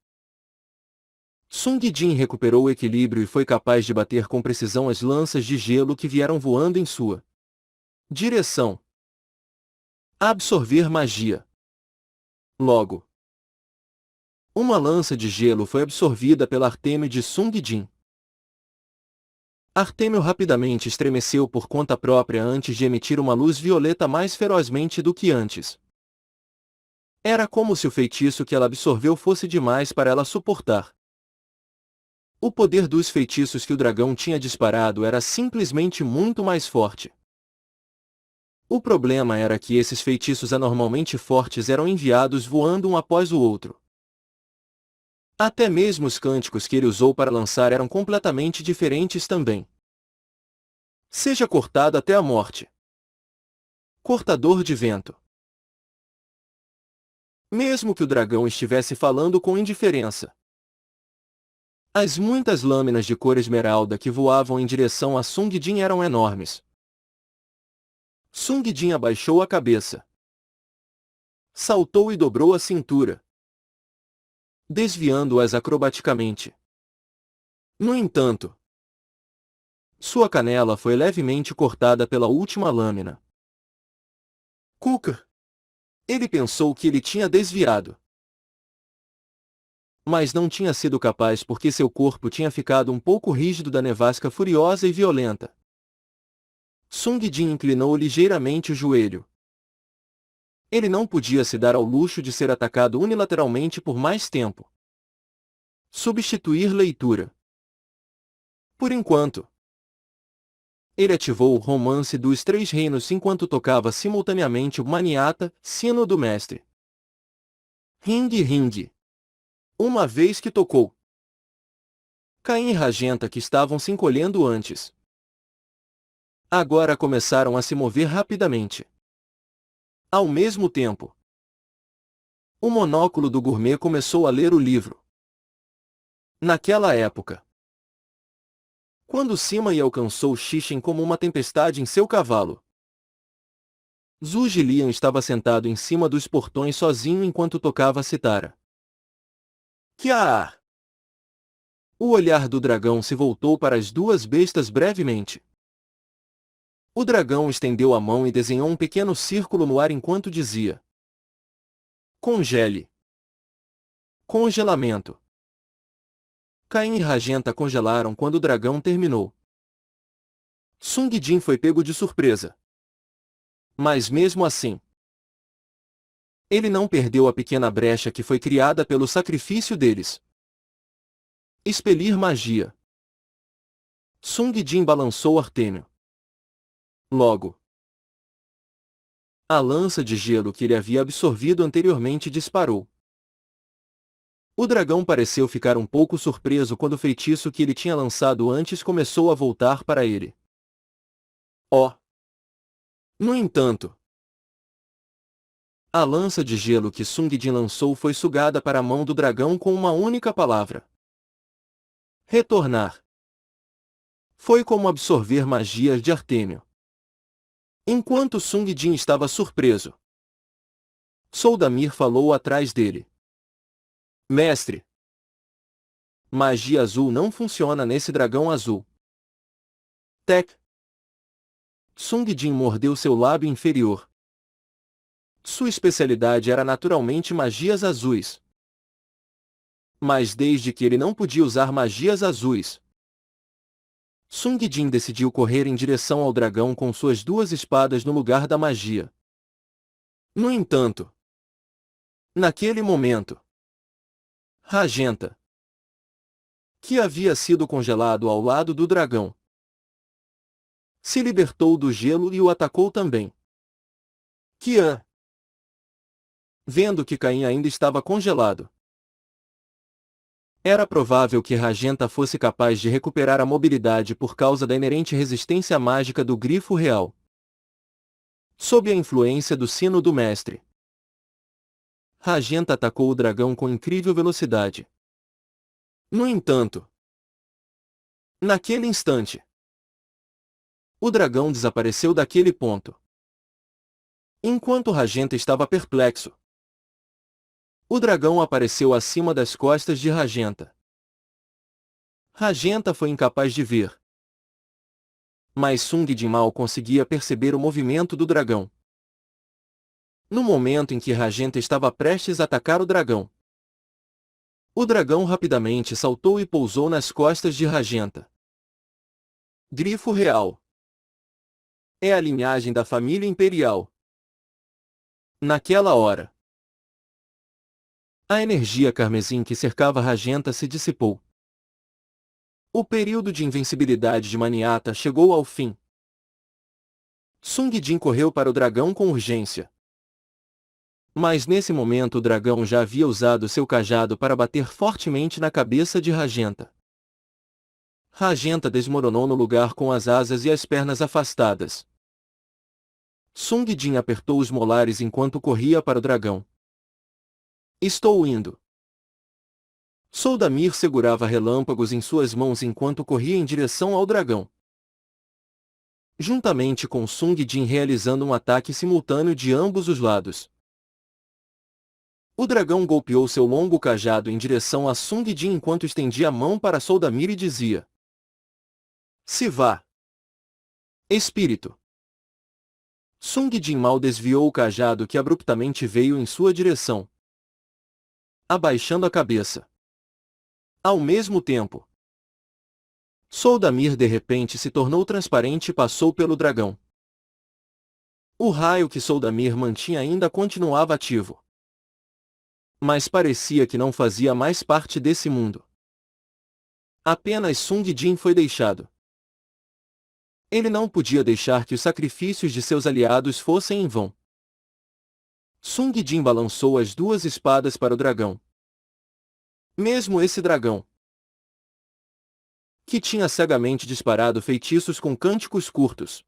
Sung Jin recuperou o equilíbrio e foi capaz de bater com precisão as lanças de gelo que vieram voando em sua direção. Absorver magia. Logo, uma lança de gelo foi absorvida pela Artêmio de Sung Jin. Artêmio rapidamente estremeceu por conta própria antes de emitir uma luz violeta mais ferozmente do que antes. Era como se o feitiço que ela absorveu fosse demais para ela suportar. O poder dos feitiços que o dragão tinha disparado era simplesmente muito mais forte. O problema era que esses feitiços anormalmente fortes eram enviados voando um após o outro. Até mesmo os cânticos que ele usou para lançar eram completamente diferentes também. Seja cortado até a morte. Cortador de vento. Mesmo que o dragão estivesse falando com indiferença, as muitas lâminas de cor esmeralda que voavam em direção a Sung Jin eram enormes. Sung Jin abaixou a cabeça. Saltou e dobrou a cintura, desviando-as acrobaticamente. No entanto, sua canela foi levemente cortada pela última lâmina. Cuca! Ele pensou que ele tinha desviado. Mas não tinha sido capaz porque seu corpo tinha ficado um pouco rígido da nevasca furiosa e violenta. Sung Jin inclinou ligeiramente o joelho. Ele não podia se dar ao luxo de ser atacado unilateralmente por mais tempo. Substituir leitura. Por enquanto. Ele ativou o romance dos Três Reinos enquanto tocava simultaneamente o maniata, sino do mestre. Ring ring. Uma vez que tocou, Caim e Ragenta, que estavam se encolhendo antes, agora começaram a se mover rapidamente. Ao mesmo tempo, o monóculo do gourmet começou a ler o livro. Naquela época, quando Sima Yi alcançou Xixin como uma tempestade em seu cavalo, Zhu Jilian estava sentado em cima dos portões sozinho enquanto tocava a citara. Kiar! O olhar do dragão se voltou para as duas bestas brevemente. O dragão estendeu a mão e desenhou um pequeno círculo no ar enquanto dizia: Congele. Congelamento. Caim e Ragenta congelaram quando o dragão terminou. Sung Jin foi pego de surpresa. Mas mesmo assim, ele não perdeu a pequena brecha que foi criada pelo sacrifício deles. Expelir magia. Sung Jin balançou Artêmio. Logo, a lança de gelo que ele havia absorvido anteriormente disparou. O dragão pareceu ficar um pouco surpreso quando o feitiço que ele tinha lançado antes começou a voltar para ele. Oh! No entanto, a lança de gelo que Sung Jin lançou foi sugada para a mão do dragão com uma única palavra. Retornar. Foi como absorver magias de Artêmio. Enquanto Sung Jin estava surpreso, Soldamir falou atrás dele. Mestre, magia azul não funciona nesse dragão azul. Tec. Sung Jin mordeu seu lábio inferior. Sua especialidade era naturalmente magias azuis. Mas desde que ele não podia usar magias azuis, Sung Jin decidiu correr em direção ao dragão com suas duas espadas no lugar da magia. No entanto, naquele momento, Ragenta, que havia sido congelado ao lado do dragão, se libertou do gelo e o atacou também. Qian, vendo que Caim ainda estava congelado, era provável que Ragenta fosse capaz de recuperar a mobilidade por causa da inerente resistência mágica do grifo real. Sob a influência do sino do mestre, Ragenta atacou o dragão com incrível velocidade. No entanto, naquele instante, o dragão desapareceu daquele ponto. Enquanto Ragenta estava perplexo, o dragão apareceu acima das costas de Ragenta. Ragenta foi incapaz de ver, mas Sung Jin mal conseguia perceber o movimento do dragão. No momento em que Ragenta estava prestes a atacar o dragão rapidamente saltou e pousou nas costas de Ragenta. Grifo real. É a linhagem da família imperial. Naquela hora, a energia carmesim que cercava Ragenta se dissipou. O período de invencibilidade de Maniata chegou ao fim. Sung Jin correu para o dragão com urgência. Mas nesse momento o dragão já havia usado seu cajado para bater fortemente na cabeça de Ragenta. Ragenta desmoronou no lugar com as asas e as pernas afastadas. Sung Jin apertou os molares enquanto corria para o dragão. Estou indo. Soldamir segurava relâmpagos em suas mãos enquanto corria em direção ao dragão. juntamente com Sung Jin realizando um ataque simultâneo de ambos os lados. O dragão golpeou seu longo cajado em direção a Sung Jin enquanto estendia a mão para Soldamir e dizia: "Se vá, espírito!" Sung Jin mal desviou o cajado que abruptamente veio em sua direção, abaixando a cabeça. Ao mesmo tempo, Soldamir de repente se tornou transparente e passou pelo dragão. O raio que Soldamir mantinha ainda continuava ativo, mas parecia que não fazia mais parte desse mundo. Apenas Sung Jin foi deixado. Ele não podia deixar que os sacrifícios de seus aliados fossem em vão. Sung Jin balançou as duas espadas para o dragão. Mesmo esse dragão, que tinha cegamente disparado feitiços com cânticos curtos,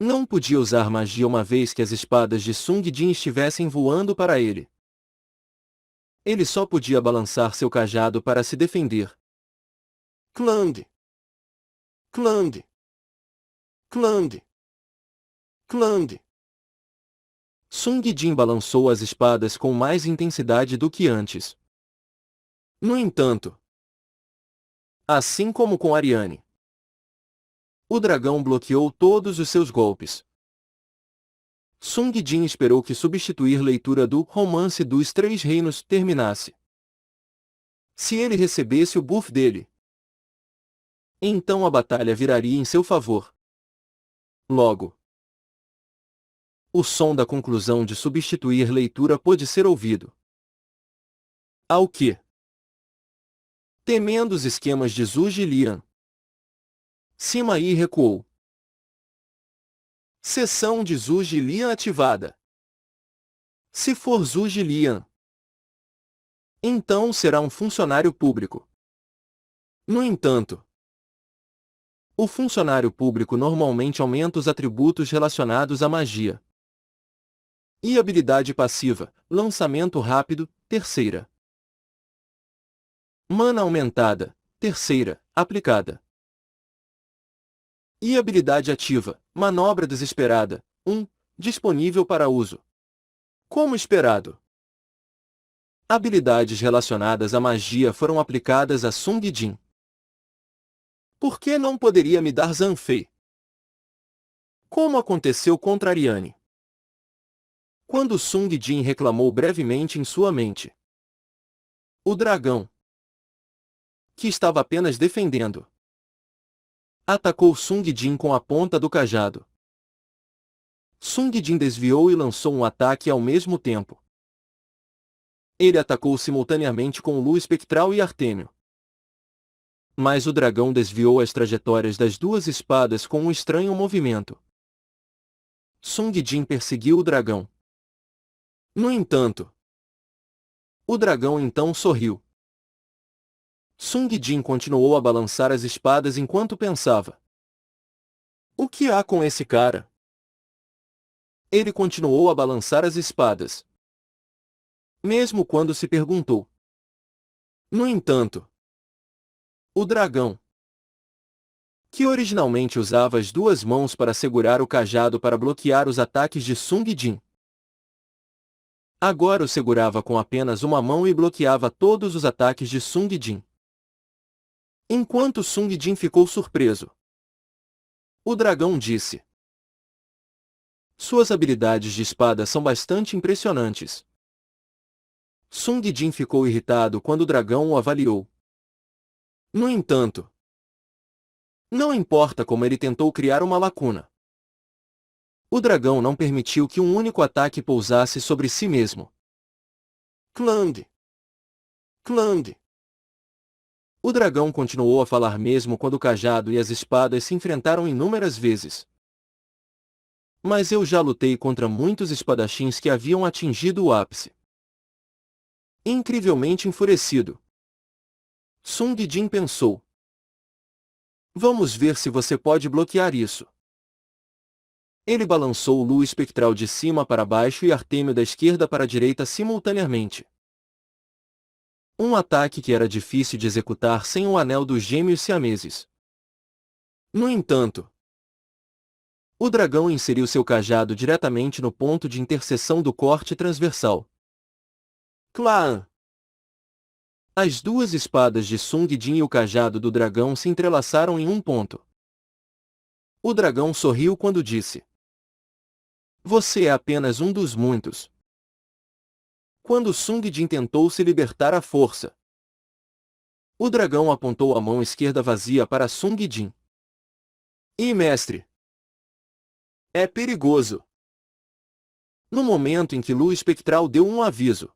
não podia usar magia uma vez que as espadas de Sung Jin estivessem voando para ele. Ele só podia balançar seu cajado para se defender. Clang! Clang! Clang! Clang! Sung Jin balançou as espadas com mais intensidade do que antes. No entanto, assim como com Ariane, o dragão bloqueou todos os seus golpes. Sung Jin esperou que substituir leitura do Romance dos Três Reinos terminasse. Se ele recebesse o buff dele, então a batalha viraria em seu favor. Logo, o som da conclusão de substituir leitura pôde ser ouvido. Ao que, temendo os esquemas de Zhu Jilian, Sima Yi recuou. Seção de Zhu Jilian ativada. Se for Zhu Jilian, então será um funcionário público. No entanto, o funcionário público normalmente aumenta os atributos relacionados à magia. E habilidade passiva, lançamento rápido, terceira. Mana aumentada, terceira, aplicada. E habilidade ativa, manobra desesperada, 1, disponível para uso. Como esperado, habilidades relacionadas à magia foram aplicadas a Sung Jin. Por que não poderia me dar Zanfei? Como aconteceu contra Ariane? Quando Sung Jin reclamou brevemente em sua mente, o dragão, que estava apenas defendendo, atacou Sung Jin com a ponta do cajado. Sung Jin desviou e lançou um ataque ao mesmo tempo. Ele atacou simultaneamente com Lua Espectral e Artêmio. Mas o dragão desviou as trajetórias das duas espadas com um estranho movimento. Sung Jin perseguiu o dragão. No entanto, o dragão então sorriu. Sung Jin continuou a balançar as espadas enquanto pensava: o que há com esse cara? Ele continuou a balançar as espadas, mesmo quando se perguntou. No entanto, o dragão, que originalmente usava as duas mãos para segurar o cajado para bloquear os ataques de Sung Jin, agora o segurava com apenas uma mão e bloqueava todos os ataques de Sung Jin. Enquanto Sung Jin ficou surpreso, o dragão disse: suas habilidades de espada são bastante impressionantes. Sung Jin ficou irritado quando o dragão o avaliou. No entanto, não importa como ele tentou criar uma lacuna, o dragão não permitiu que um único ataque pousasse sobre si mesmo. Clang! Clang! O dragão continuou a falar mesmo quando o cajado e as espadas se enfrentaram inúmeras vezes. Mas eu já lutei contra muitos espadachins que haviam atingido o ápice. Incrivelmente enfurecido, Sung Jin pensou: vamos ver se você pode bloquear isso. Ele balançou o Lua Espectral de cima para baixo e Artêmio da esquerda para a direita simultaneamente. Um ataque que era difícil de executar sem o anel dos gêmeos siameses. No entanto, O dragão inseriu seu cajado diretamente no ponto de interseção do corte transversal. Clã! As duas espadas de Sung Jin e o cajado do dragão se entrelaçaram em um ponto. O dragão sorriu quando disse: Você é apenas um dos muitos. Quando Sung Jin tentou se libertar à força, o dragão apontou a mão esquerda vazia para Sung Jin. Mestre! É perigoso! No momento em que Lua Espectral deu um aviso,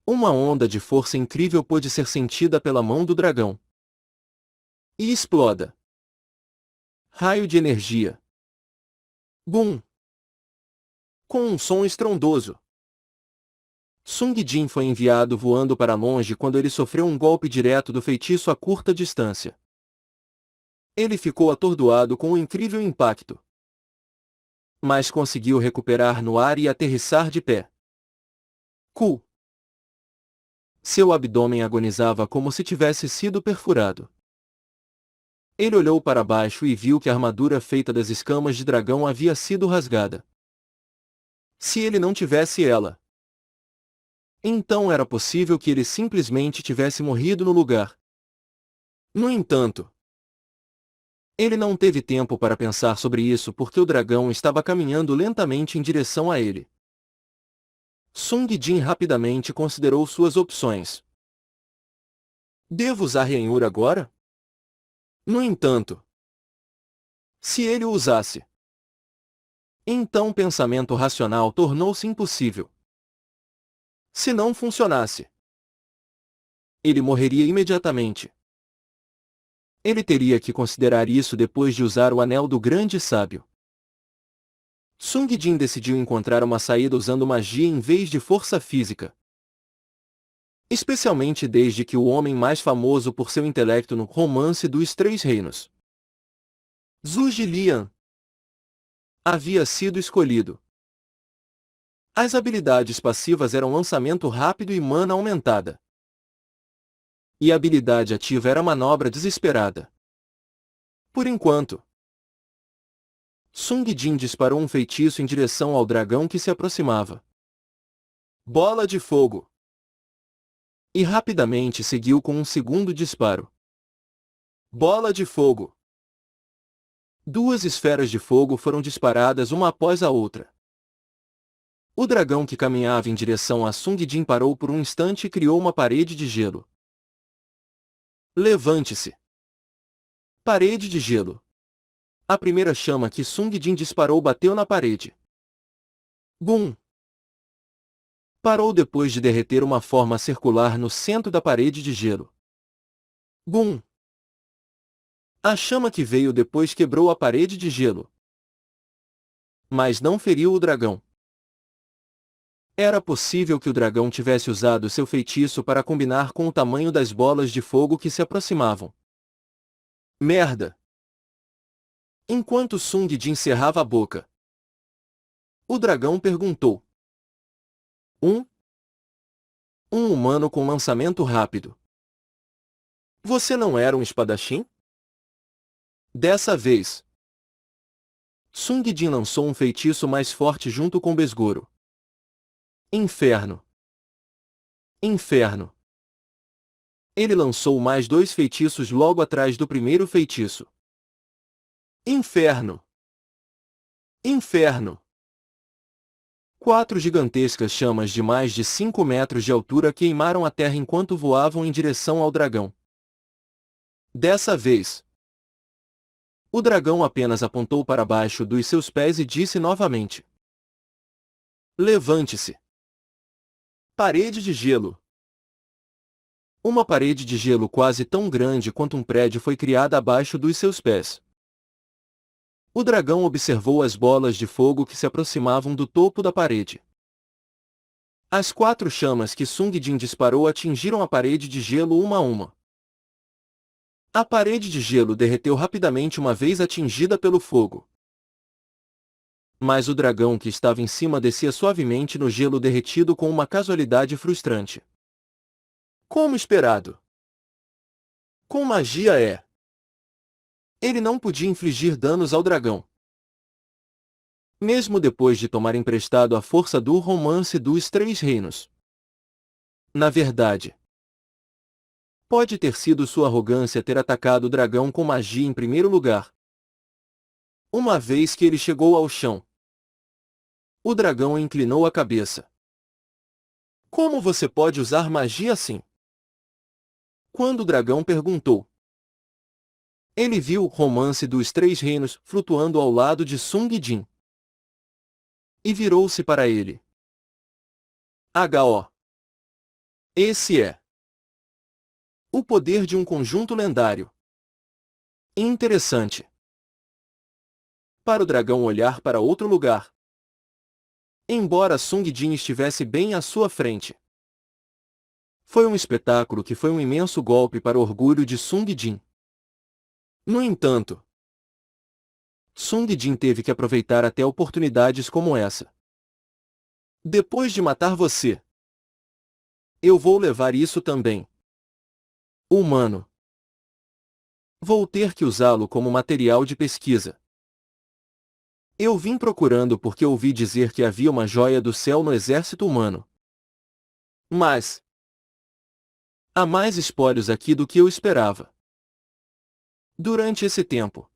uma onda de força incrível pôde ser sentida pela mão do dragão. E exploda. Raio de energia. Bum! Com um som estrondoso, Sung Jin foi enviado voando para longe quando ele sofreu um golpe direto do feitiço a curta distância. Ele ficou atordoado com o incrível impacto, mas conseguiu recuperar no ar e aterrissar de pé. Cu! Seu abdômen agonizava como se tivesse sido perfurado. Ele olhou para baixo e viu que a armadura feita das escamas de dragão havia sido rasgada. Se ele não tivesse ela, então era possível que ele simplesmente tivesse morrido no lugar. No entanto, ele não teve tempo para pensar sobre isso porque o dragão estava caminhando lentamente em direção a ele. Sung Jin rapidamente considerou suas opções. Devo usar ranhura agora? No entanto, se ele o usasse, então o pensamento racional tornou-se impossível. Se não funcionasse, ele morreria imediatamente. Ele teria que considerar isso depois de usar o anel do grande sábio. Sung Jin decidiu encontrar uma saída usando magia em vez de força física. Especialmente desde que o homem mais famoso por seu intelecto no Romance dos Três Reinos, Zhu Jilian, havia sido escolhido. As habilidades passivas eram lançamento rápido e mana aumentada. E a habilidade ativa era manobra desesperada. Por enquanto, Sung Jin disparou um feitiço em direção ao dragão que se aproximava. Bola de fogo! E rapidamente seguiu com um segundo disparo. Bola de fogo! Duas esferas de fogo foram disparadas uma após a outra. O dragão que caminhava em direção a Sung Jin parou por um instante e criou uma parede de gelo. Levante-se! Parede de gelo. A primeira chama que Sung Jin disparou bateu na parede. Bum! Parou depois de derreter uma forma circular no centro da parede de gelo. Bum! A chama que veio depois quebrou a parede de gelo, mas não feriu o dragão. Era possível que o dragão tivesse usado seu feitiço para combinar com o tamanho das bolas de fogo que se aproximavam. Merda! Enquanto Sung Jin cerrava a boca, o dragão perguntou. Um humano com lançamento rápido. Você não era um espadachim? Dessa vez, Sung Jin lançou um feitiço mais forte junto com Besgoro. Inferno! Inferno! Ele lançou mais dois feitiços logo atrás do primeiro feitiço. Inferno! Inferno! 4 gigantescas chamas de mais de 5 metros de altura queimaram a terra enquanto voavam em direção ao dragão. Dessa vez, o dragão apenas apontou para baixo dos seus pés e disse novamente: Levante-se! Parede de gelo. Uma parede de gelo quase tão grande quanto um prédio foi criada abaixo dos seus pés. O dragão observou as bolas de fogo que se aproximavam do topo da parede. As 4 chamas que Sung Jin disparou atingiram a parede de gelo uma a uma. A parede de gelo derreteu rapidamente uma vez atingida pelo fogo. Mas o dragão que estava em cima descia suavemente no gelo derretido com uma casualidade frustrante. Como esperado. Com magia Ele não podia infligir danos ao dragão. mesmo depois de tomar emprestado a força do romance dos Três Reinos. Na verdade, pode ter sido sua arrogância ter atacado o dragão com magia em primeiro lugar. Uma vez que ele chegou ao chão, o dragão inclinou a cabeça. Como você pode usar magia assim? Quando o dragão perguntou, ele viu o romance dos Três Reinos flutuando ao lado de Sung Jin. E virou-se para ele. H.O. Esse é o poder de um conjunto lendário. Interessante. Para o dragão olhar para outro lugar. Embora Sung Jin estivesse bem à sua frente. Foi um espetáculo que foi um imenso golpe para o orgulho de Sung Jin. No entanto, Sung Jin teve que aproveitar até oportunidades como essa. Depois de matar você, eu vou levar isso também. Humano. Vou ter que usá-lo como material de pesquisa. Eu vim procurando porque ouvi dizer que havia uma joia do céu no exército humano. Mas há mais espólios aqui do que eu esperava. Durante esse tempo,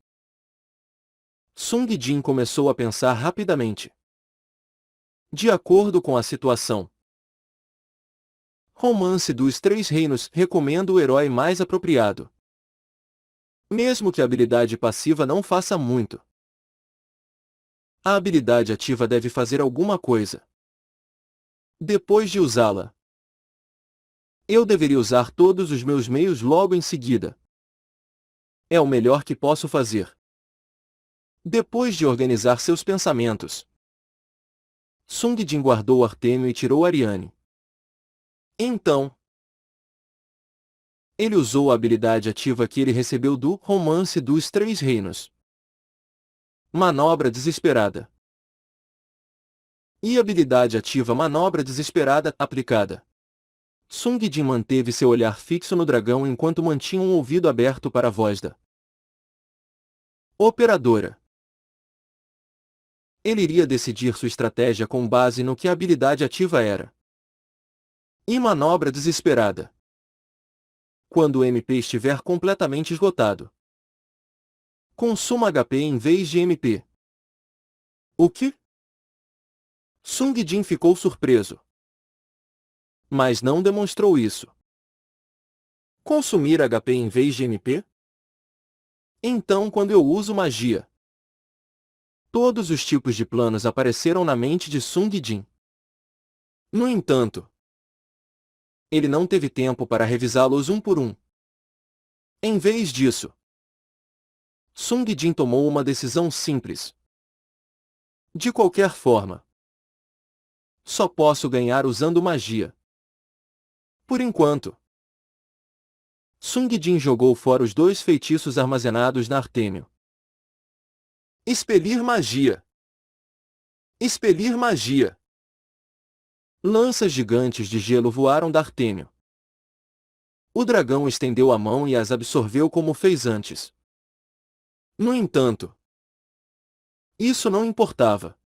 Sung Jin começou a pensar rapidamente. De acordo com a situação, Romance dos Três Reinos recomenda o herói mais apropriado. Mesmo que a habilidade passiva não faça muito, a habilidade ativa deve fazer alguma coisa. Depois de usá-la, eu deveria usar todos os meus meios logo em seguida. É o melhor que posso fazer. Depois de organizar seus pensamentos, Sung Jin guardou Artêmio e tirou Ariane. Então, ele usou a habilidade ativa que ele recebeu do Romance dos Três Reinos. Manobra desesperada. E habilidade ativa Manobra desesperada aplicada. Sung Jin manteve seu olhar fixo no dragão enquanto mantinha um ouvido aberto para a voz da operadora. Ele iria decidir sua estratégia com base no que a habilidade ativa era. E manobra desesperada. Quando o MP estiver completamente esgotado, consuma HP em vez de MP. O que? Sung Jin ficou surpreso. Mas não demonstrou isso. Consumir HP em vez de MP? Então quando eu uso magia. Todos os tipos de planos apareceram na mente de Sung Jin. No entanto, ele não teve tempo para revisá-los um por um. Em vez disso, Sung Jin tomou uma decisão simples. De qualquer forma, só posso ganhar usando magia. Por enquanto, Sung Jin jogou fora os dois feitiços armazenados na Artêmio. Expelir magia. Expelir magia. Lanças gigantes de gelo voaram da Artêmio. O dragão estendeu a mão e as absorveu como fez antes. No entanto, isso não importava.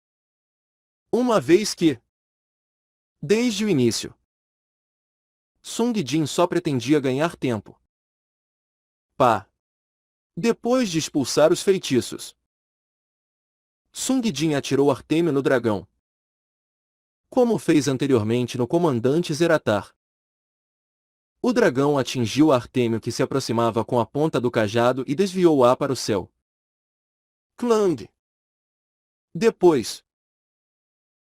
Uma vez que, desde o início, Sung Jin só pretendia ganhar tempo. Pá! Depois de expulsar os feitiços, Sung Jin atirou Artêmio no dragão, como fez anteriormente no comandante Zeratar. O dragão atingiu Artêmio que se aproximava com a ponta do cajado e desviou-a para o céu. Clang! Depois,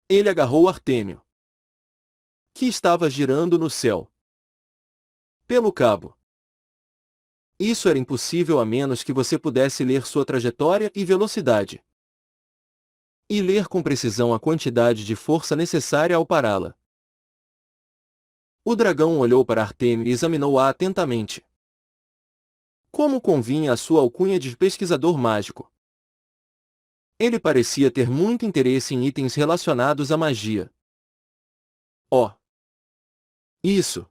ele agarrou Artêmio, que estava girando no céu, pelo cabo. Isso era impossível a menos que você pudesse ler sua trajetória e velocidade. E ler com precisão a quantidade de força necessária ao pará-la. O dragão olhou para Artêmio e examinou-a atentamente. Como convinha a sua alcunha de pesquisador mágico. Ele parecia ter muito interesse em itens relacionados à magia. Oh! Isso!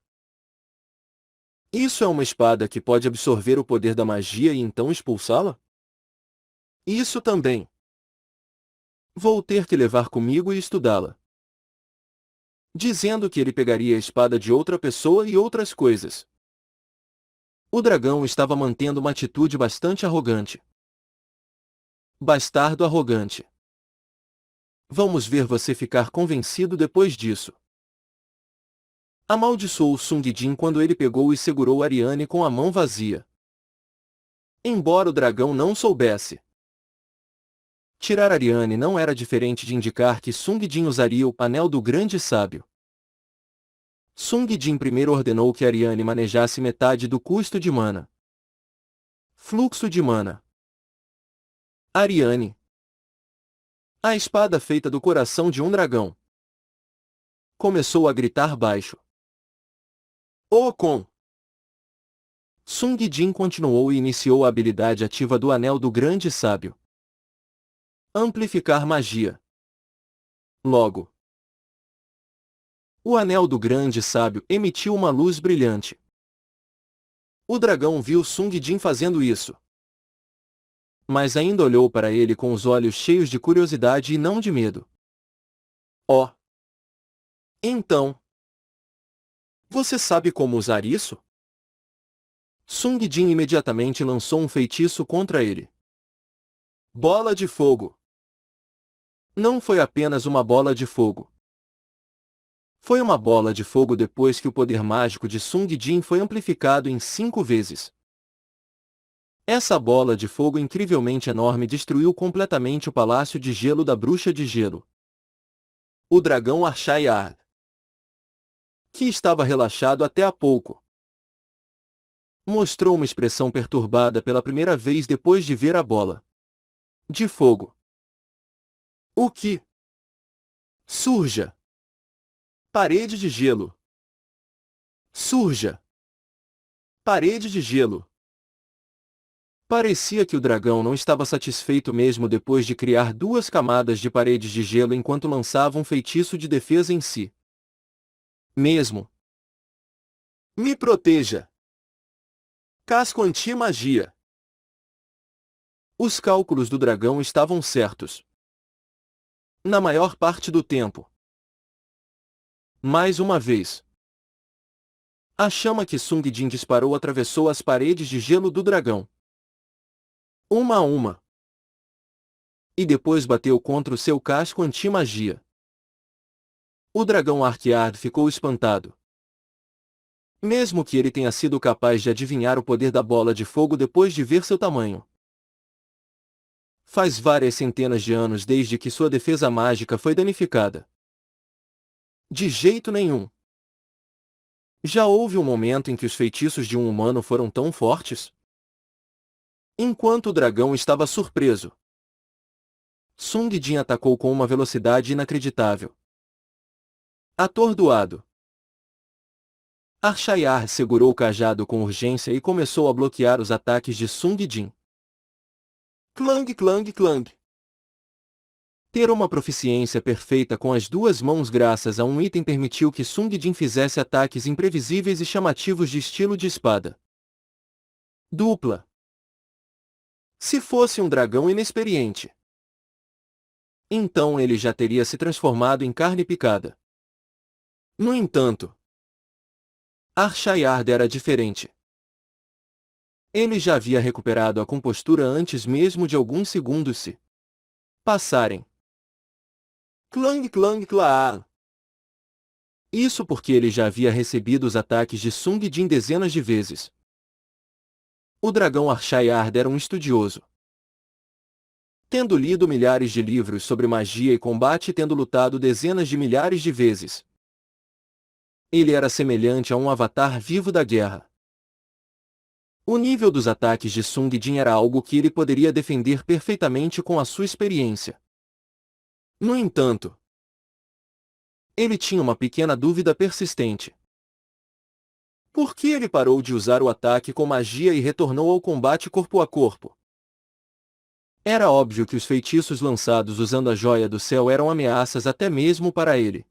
Isso é uma espada que pode absorver o poder da magia e então expulsá-la? Isso também! Vou ter que levar comigo e estudá-la. Dizendo que ele pegaria a espada de outra pessoa e outras coisas. O dragão estava mantendo uma atitude bastante arrogante. Bastardo arrogante. Vamos ver você ficar convencido depois disso. Amaldiçoou Sung Jin quando ele pegou e segurou Ariane com a mão vazia. Embora o dragão não soubesse. Tirar Ariane não era diferente de indicar que Sung Jin usaria o anel do grande sábio. Sung Jin primeiro ordenou que Ariane manejasse metade do custo de mana. Fluxo de mana. Ariane. A espada feita do coração de um dragão. Começou a gritar baixo. Ocon! Sung Jin continuou e iniciou a habilidade ativa do Anel do Grande Sábio. Amplificar magia. Logo, o Anel do Grande Sábio emitiu uma luz brilhante. O dragão viu Sung Jin fazendo isso. Mas ainda olhou para ele com os olhos cheios de curiosidade e não de medo. Oh! Então, você sabe como usar isso? Sung Jin imediatamente lançou um feitiço contra ele. Bola de fogo. Não foi apenas uma bola de fogo. Foi uma bola de fogo depois que o poder mágico de Sung Jin foi amplificado em 5 vezes. Essa bola de fogo incrivelmente enorme destruiu completamente o palácio de gelo da bruxa de gelo. O dragão Arshaiar, que estava relaxado até há pouco, mostrou uma expressão perturbada pela primeira vez depois de ver a bola de fogo. O que? Surja! Parede de gelo. Surja! Parede de gelo. Parecia que o dragão não estava satisfeito mesmo depois de criar 2 camadas de paredes de gelo enquanto lançava um feitiço de defesa em si. Mesmo. Me proteja! Casco anti-magia. Os cálculos do dragão estavam certos. Na maior parte do tempo. Mais uma vez. A chama que Sung Jin disparou atravessou as paredes de gelo do dragão. Uma a uma. E depois bateu contra o seu casco anti-magia. O dragão Arqueard ficou espantado. Mesmo que ele tenha sido capaz de adivinhar o poder da bola de fogo depois de ver seu tamanho. Faz várias centenas de anos desde que sua defesa mágica foi danificada. De jeito nenhum. Já houve um momento em que os feitiços de um humano foram tão fortes? Enquanto o dragão estava surpreso, Sung Jin atacou com uma velocidade inacreditável. Atordoado, Arshaiar segurou o cajado com urgência e começou a bloquear os ataques de Sung Jin. Clang, clang, clang. Ter uma proficiência perfeita com as 2 mãos graças a um item permitiu que Sung Jin fizesse ataques imprevisíveis e chamativos de estilo de espada. Dupla. Se fosse um dragão inexperiente, então ele já teria se transformado em carne picada. No entanto, Arshaiard era diferente. Ele já havia recuperado a compostura antes mesmo de alguns segundos se passarem. Clang, clang, clang. Isso porque ele já havia recebido os ataques de Sung Jin dezenas de vezes. O dragão Arshaiard era um estudioso. Tendo lido milhares de livros sobre magia e combate e tendo lutado dezenas de milhares de vezes. Ele era semelhante a um avatar vivo da guerra. O nível dos ataques de Sung Jin era algo que ele poderia defender perfeitamente com a sua experiência. No entanto, ele tinha uma pequena dúvida persistente. Por que ele parou de usar o ataque com magia e retornou ao combate corpo a corpo? Era óbvio que os feitiços lançados usando a Joia do Céu eram ameaças até mesmo para ele.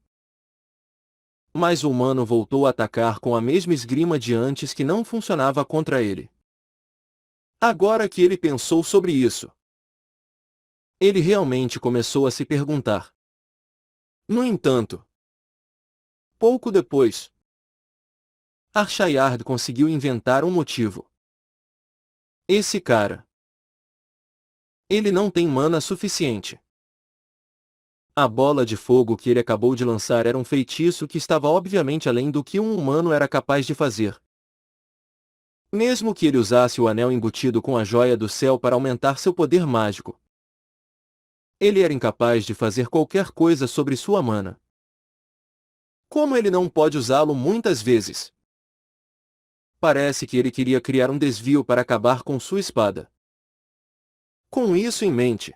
Mas o humano voltou a atacar com a mesma esgrima de antes que não funcionava contra ele. Agora que ele pensou sobre isso, Ele realmente começou a se perguntar. No entanto, pouco depois, Archaeard conseguiu inventar um motivo. Esse cara. Ele não tem mana suficiente. A bola de fogo que ele acabou de lançar era um feitiço que estava obviamente além do que um humano era capaz de fazer. Mesmo que ele usasse o anel embutido com a joia do céu para aumentar seu poder mágico, ele era incapaz de fazer qualquer coisa sobre sua mana. Como ele não pode usá-lo muitas vezes? Parece que ele queria criar um desvio para acabar com sua espada. Com isso em mente,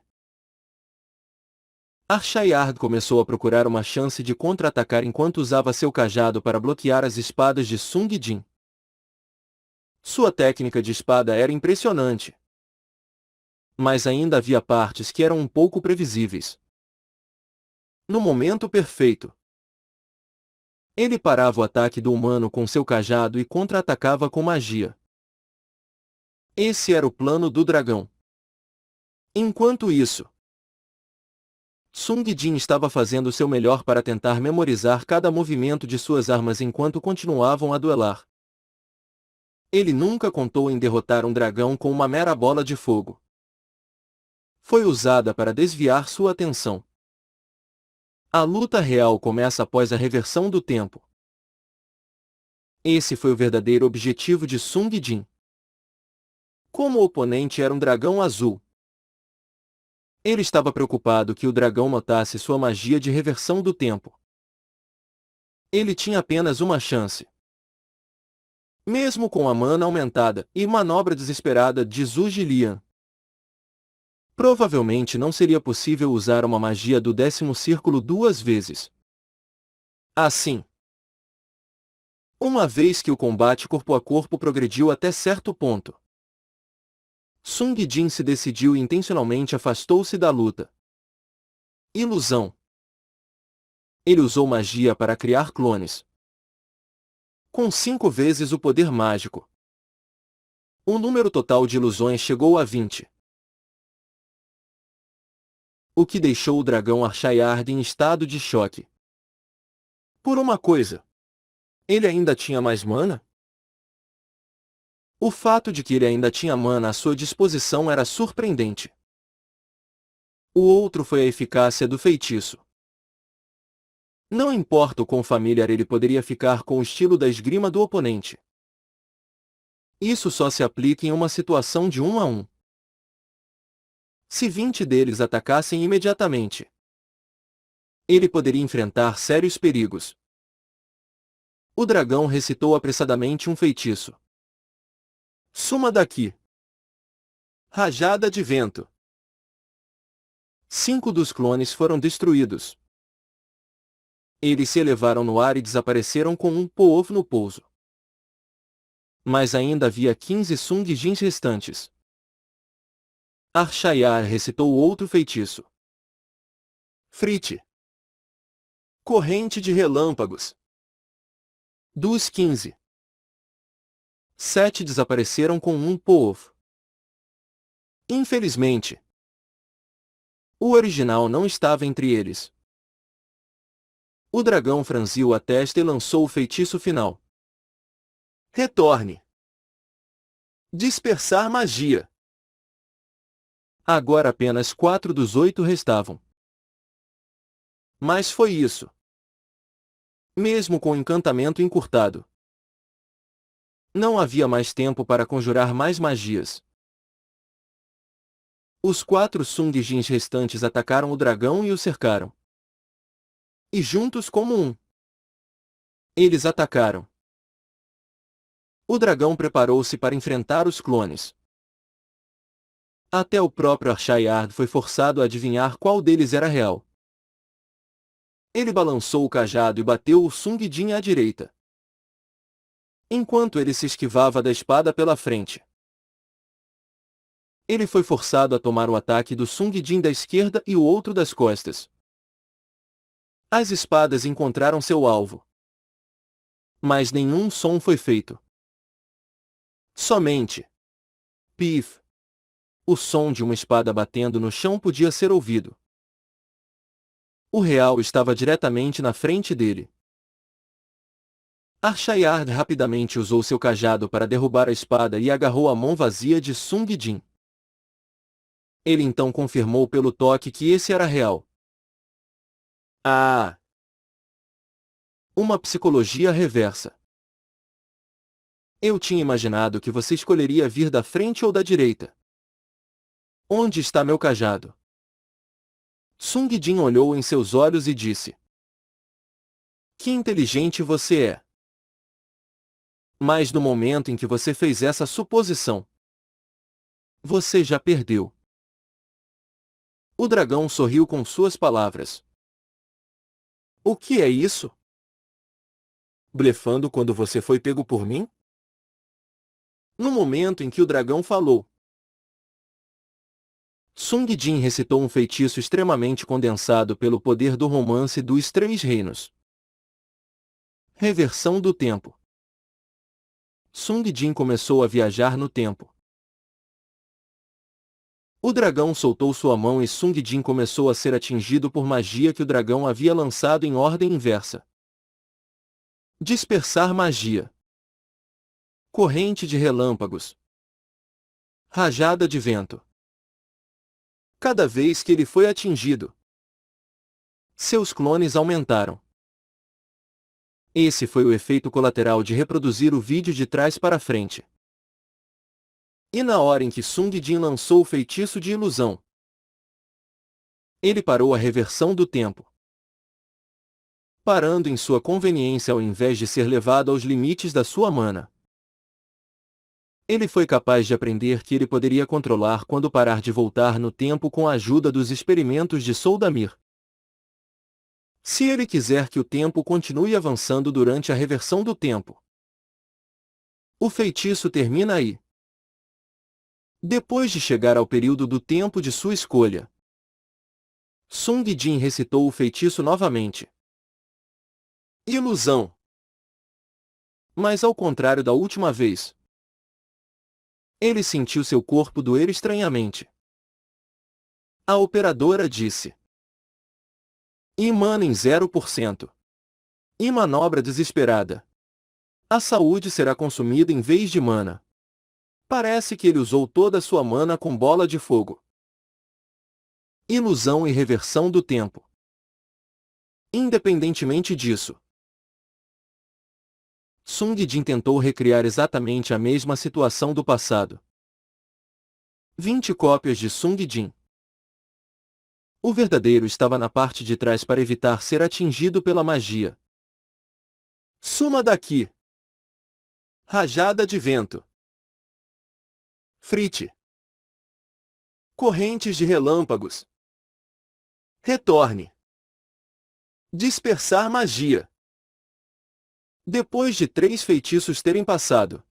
Archaeard começou a procurar uma chance de contra-atacar enquanto usava seu cajado para bloquear as espadas de Sung Jin. Sua técnica de espada era impressionante. Mas ainda havia partes que eram um pouco previsíveis. No momento perfeito, ele parava o ataque do humano com seu cajado e contra-atacava com magia. Esse era o plano do dragão. Enquanto isso, Sung Jin estava fazendo seu melhor para tentar memorizar cada movimento de suas armas enquanto continuavam a duelar. Ele nunca contou em derrotar um dragão com uma mera bola de fogo. Foi usada para desviar sua atenção. A luta real começa após a reversão do tempo. Esse foi o verdadeiro objetivo de Sung Jin. Como o oponente era um dragão azul, ele estava preocupado que o dragão notasse sua magia de reversão do tempo. Ele tinha apenas uma chance. Mesmo com a mana aumentada e manobra desesperada de Zhu Jilian, provavelmente não seria possível usar uma magia do 10º círculo duas vezes. Assim, uma vez que o combate corpo a corpo progrediu até certo ponto, Sung Jin se decidiu e intencionalmente afastou-se da luta. Ilusão. Ele usou magia para criar clones. Com 5 vezes o poder mágico, o número total de ilusões chegou a 20. O que deixou o dragão Archaeard em estado de choque. Por uma coisa, ele ainda tinha mais mana? O fato de que ele ainda tinha mana à sua disposição era surpreendente. O outro foi a eficácia do feitiço. Não importa o quão familiar ele poderia ficar com o estilo da esgrima do oponente. Isso só se aplica em uma situação de 1 a 1. Se 20 deles atacassem imediatamente, ele poderia enfrentar sérios perigos. O dragão recitou apressadamente um feitiço. Suma daqui. Rajada de vento. 5 dos clones foram destruídos. Eles se elevaram no ar e desapareceram com um poof no pouso. Mas ainda havia 15 Sung Jins restantes. Archaeard recitou outro feitiço. Frite. Corrente de relâmpagos. Dos 15, 7 desapareceram com um poof. Infelizmente, o original não estava entre eles. O dragão franziu a testa e lançou o feitiço final. Retorne. Dispersar magia. Agora apenas 4 dos 8 restavam. Mas foi isso. Mesmo com o encantamento encurtado, não havia mais tempo para conjurar mais magias. Os 4 Sung Jins restantes atacaram o dragão e o cercaram. E juntos como um, eles atacaram. O dragão preparou-se para enfrentar os clones. Até o próprio Archaeard foi forçado a adivinhar qual deles era real. Ele balançou o cajado e bateu o Sung Jin à direita, enquanto ele se esquivava da espada pela frente. Ele foi forçado a tomar o ataque do Sung Jin da esquerda e o outro das costas. As espadas encontraram seu alvo, mas nenhum som foi feito. Somente pif, O som de uma espada batendo no chão podia ser ouvido. O real estava diretamente na frente dele. Arshayard rapidamente usou seu cajado para derrubar a espada e agarrou a mão vazia de Sung Jin. Ele então confirmou pelo toque que esse era real. Ah! Uma psicologia reversa. Eu tinha imaginado que você escolheria vir da frente ou da direita. Onde está meu cajado? Sung Jin olhou em seus olhos e disse: Que inteligente você é. Mas no momento em que você fez essa suposição, você já perdeu. O dragão sorriu com suas palavras. O que é isso? Blefando quando você foi pego por mim? No momento em que o dragão falou, Sung Jin recitou um feitiço extremamente condensado pelo poder do romance dos Três Reinos. Reversão do tempo. Sung Jin começou a viajar no tempo. O dragão soltou sua mão e Sung Jin começou a ser atingido por magia que o dragão havia lançado em ordem inversa. Dispersar magia. Corrente de relâmpagos. Rajada de vento. Cada vez que ele foi atingido, seus clones aumentaram. Esse foi o efeito colateral de reproduzir o vídeo de trás para frente. E na hora em que Sung Jin lançou o feitiço de ilusão, ele parou a reversão do tempo, parando em sua conveniência ao invés de ser levado aos limites da sua mana. Ele foi capaz de aprender que ele poderia controlar quando parar de voltar no tempo com a ajuda dos experimentos de Soldamir. Se ele quiser que o tempo continue avançando durante a reversão do tempo, o feitiço termina aí. Depois de chegar ao período do tempo de sua escolha, Sung Jin recitou o feitiço novamente. Ilusão. Mas ao contrário da última vez, ele sentiu seu corpo doer estranhamente. A operadora disse: Imana em 0%. E manobra desesperada. A saúde será consumida em vez de mana. Parece que ele usou toda a sua mana com bola de fogo. Ilusão e reversão do tempo. Independentemente disso, Sung Jin tentou recriar exatamente a mesma situação do passado. 20 cópias de Sung Jin. O verdadeiro estava na parte de trás para evitar ser atingido pela magia. Suma daqui! Rajada de vento. Frite. Correntes de relâmpagos. Retorne. Dispersar magia. Depois de 3 feitiços terem passado,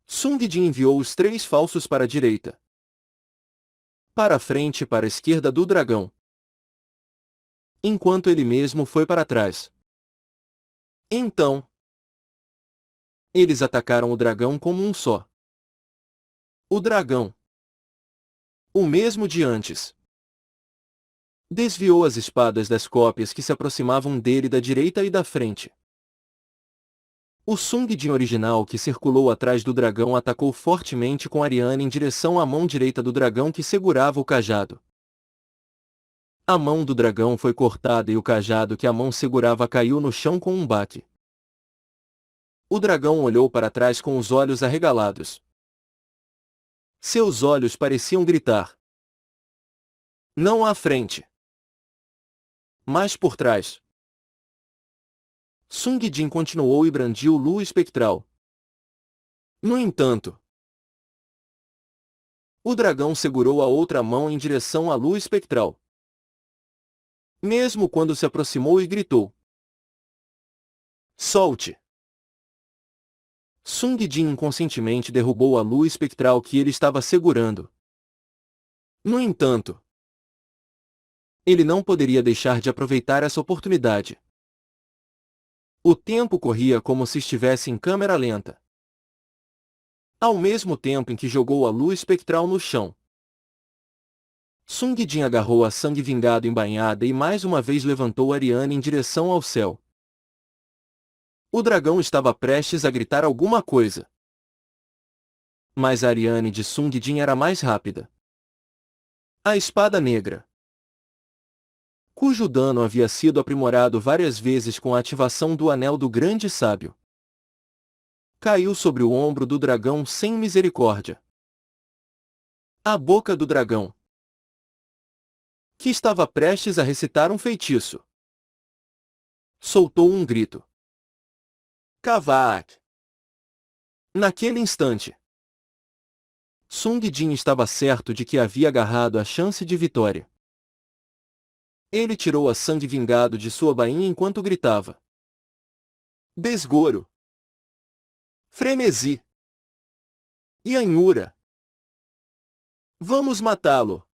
Sung Jin enviou os 3 falsos para a direita, para a frente e para a esquerda do dragão, enquanto ele mesmo foi para trás. Então, eles atacaram o dragão como um só. O dragão, o mesmo de antes, desviou as espadas das cópias que se aproximavam dele da direita e da frente. O Sung Jin original que circulou atrás do dragão atacou fortemente com Ariane em direção à mão direita do dragão que segurava o cajado. A mão do dragão foi cortada e o cajado que a mão segurava caiu no chão com um baque. O dragão olhou para trás com os olhos arregalados. Seus olhos pareciam gritar. Não à frente, mas por trás. Sung Jin continuou e brandiu lua espectral. No entanto, o dragão segurou a outra mão em direção à lua espectral. Mesmo quando se aproximou e gritou: Solte! Sung Jin inconscientemente derrubou a lua espectral que ele estava segurando. No entanto, ele não poderia deixar de aproveitar essa oportunidade. O tempo corria como se estivesse em câmera lenta. ao mesmo tempo em que jogou a lua espectral no chão. Sung Jin agarrou a sangue vingado embainhada e mais uma vez levantou Ariane em direção ao céu. O dragão estava prestes a gritar alguma coisa. Mas a Ariane de Sung Jin era mais rápida. A espada negra, cujo dano havia sido aprimorado várias vezes com a ativação do Anel do Grande Sábio, caiu sobre o ombro do dragão sem misericórdia. A boca do dragão, que estava prestes a recitar um feitiço, soltou um grito. Kavak! Naquele instante, Sung Jin estava certo de que havia agarrado a chance de vitória. Ele tirou a sangue vingado de sua bainha enquanto gritava. Desgoro! Frenesi! Yanhura! Vamos matá-lo!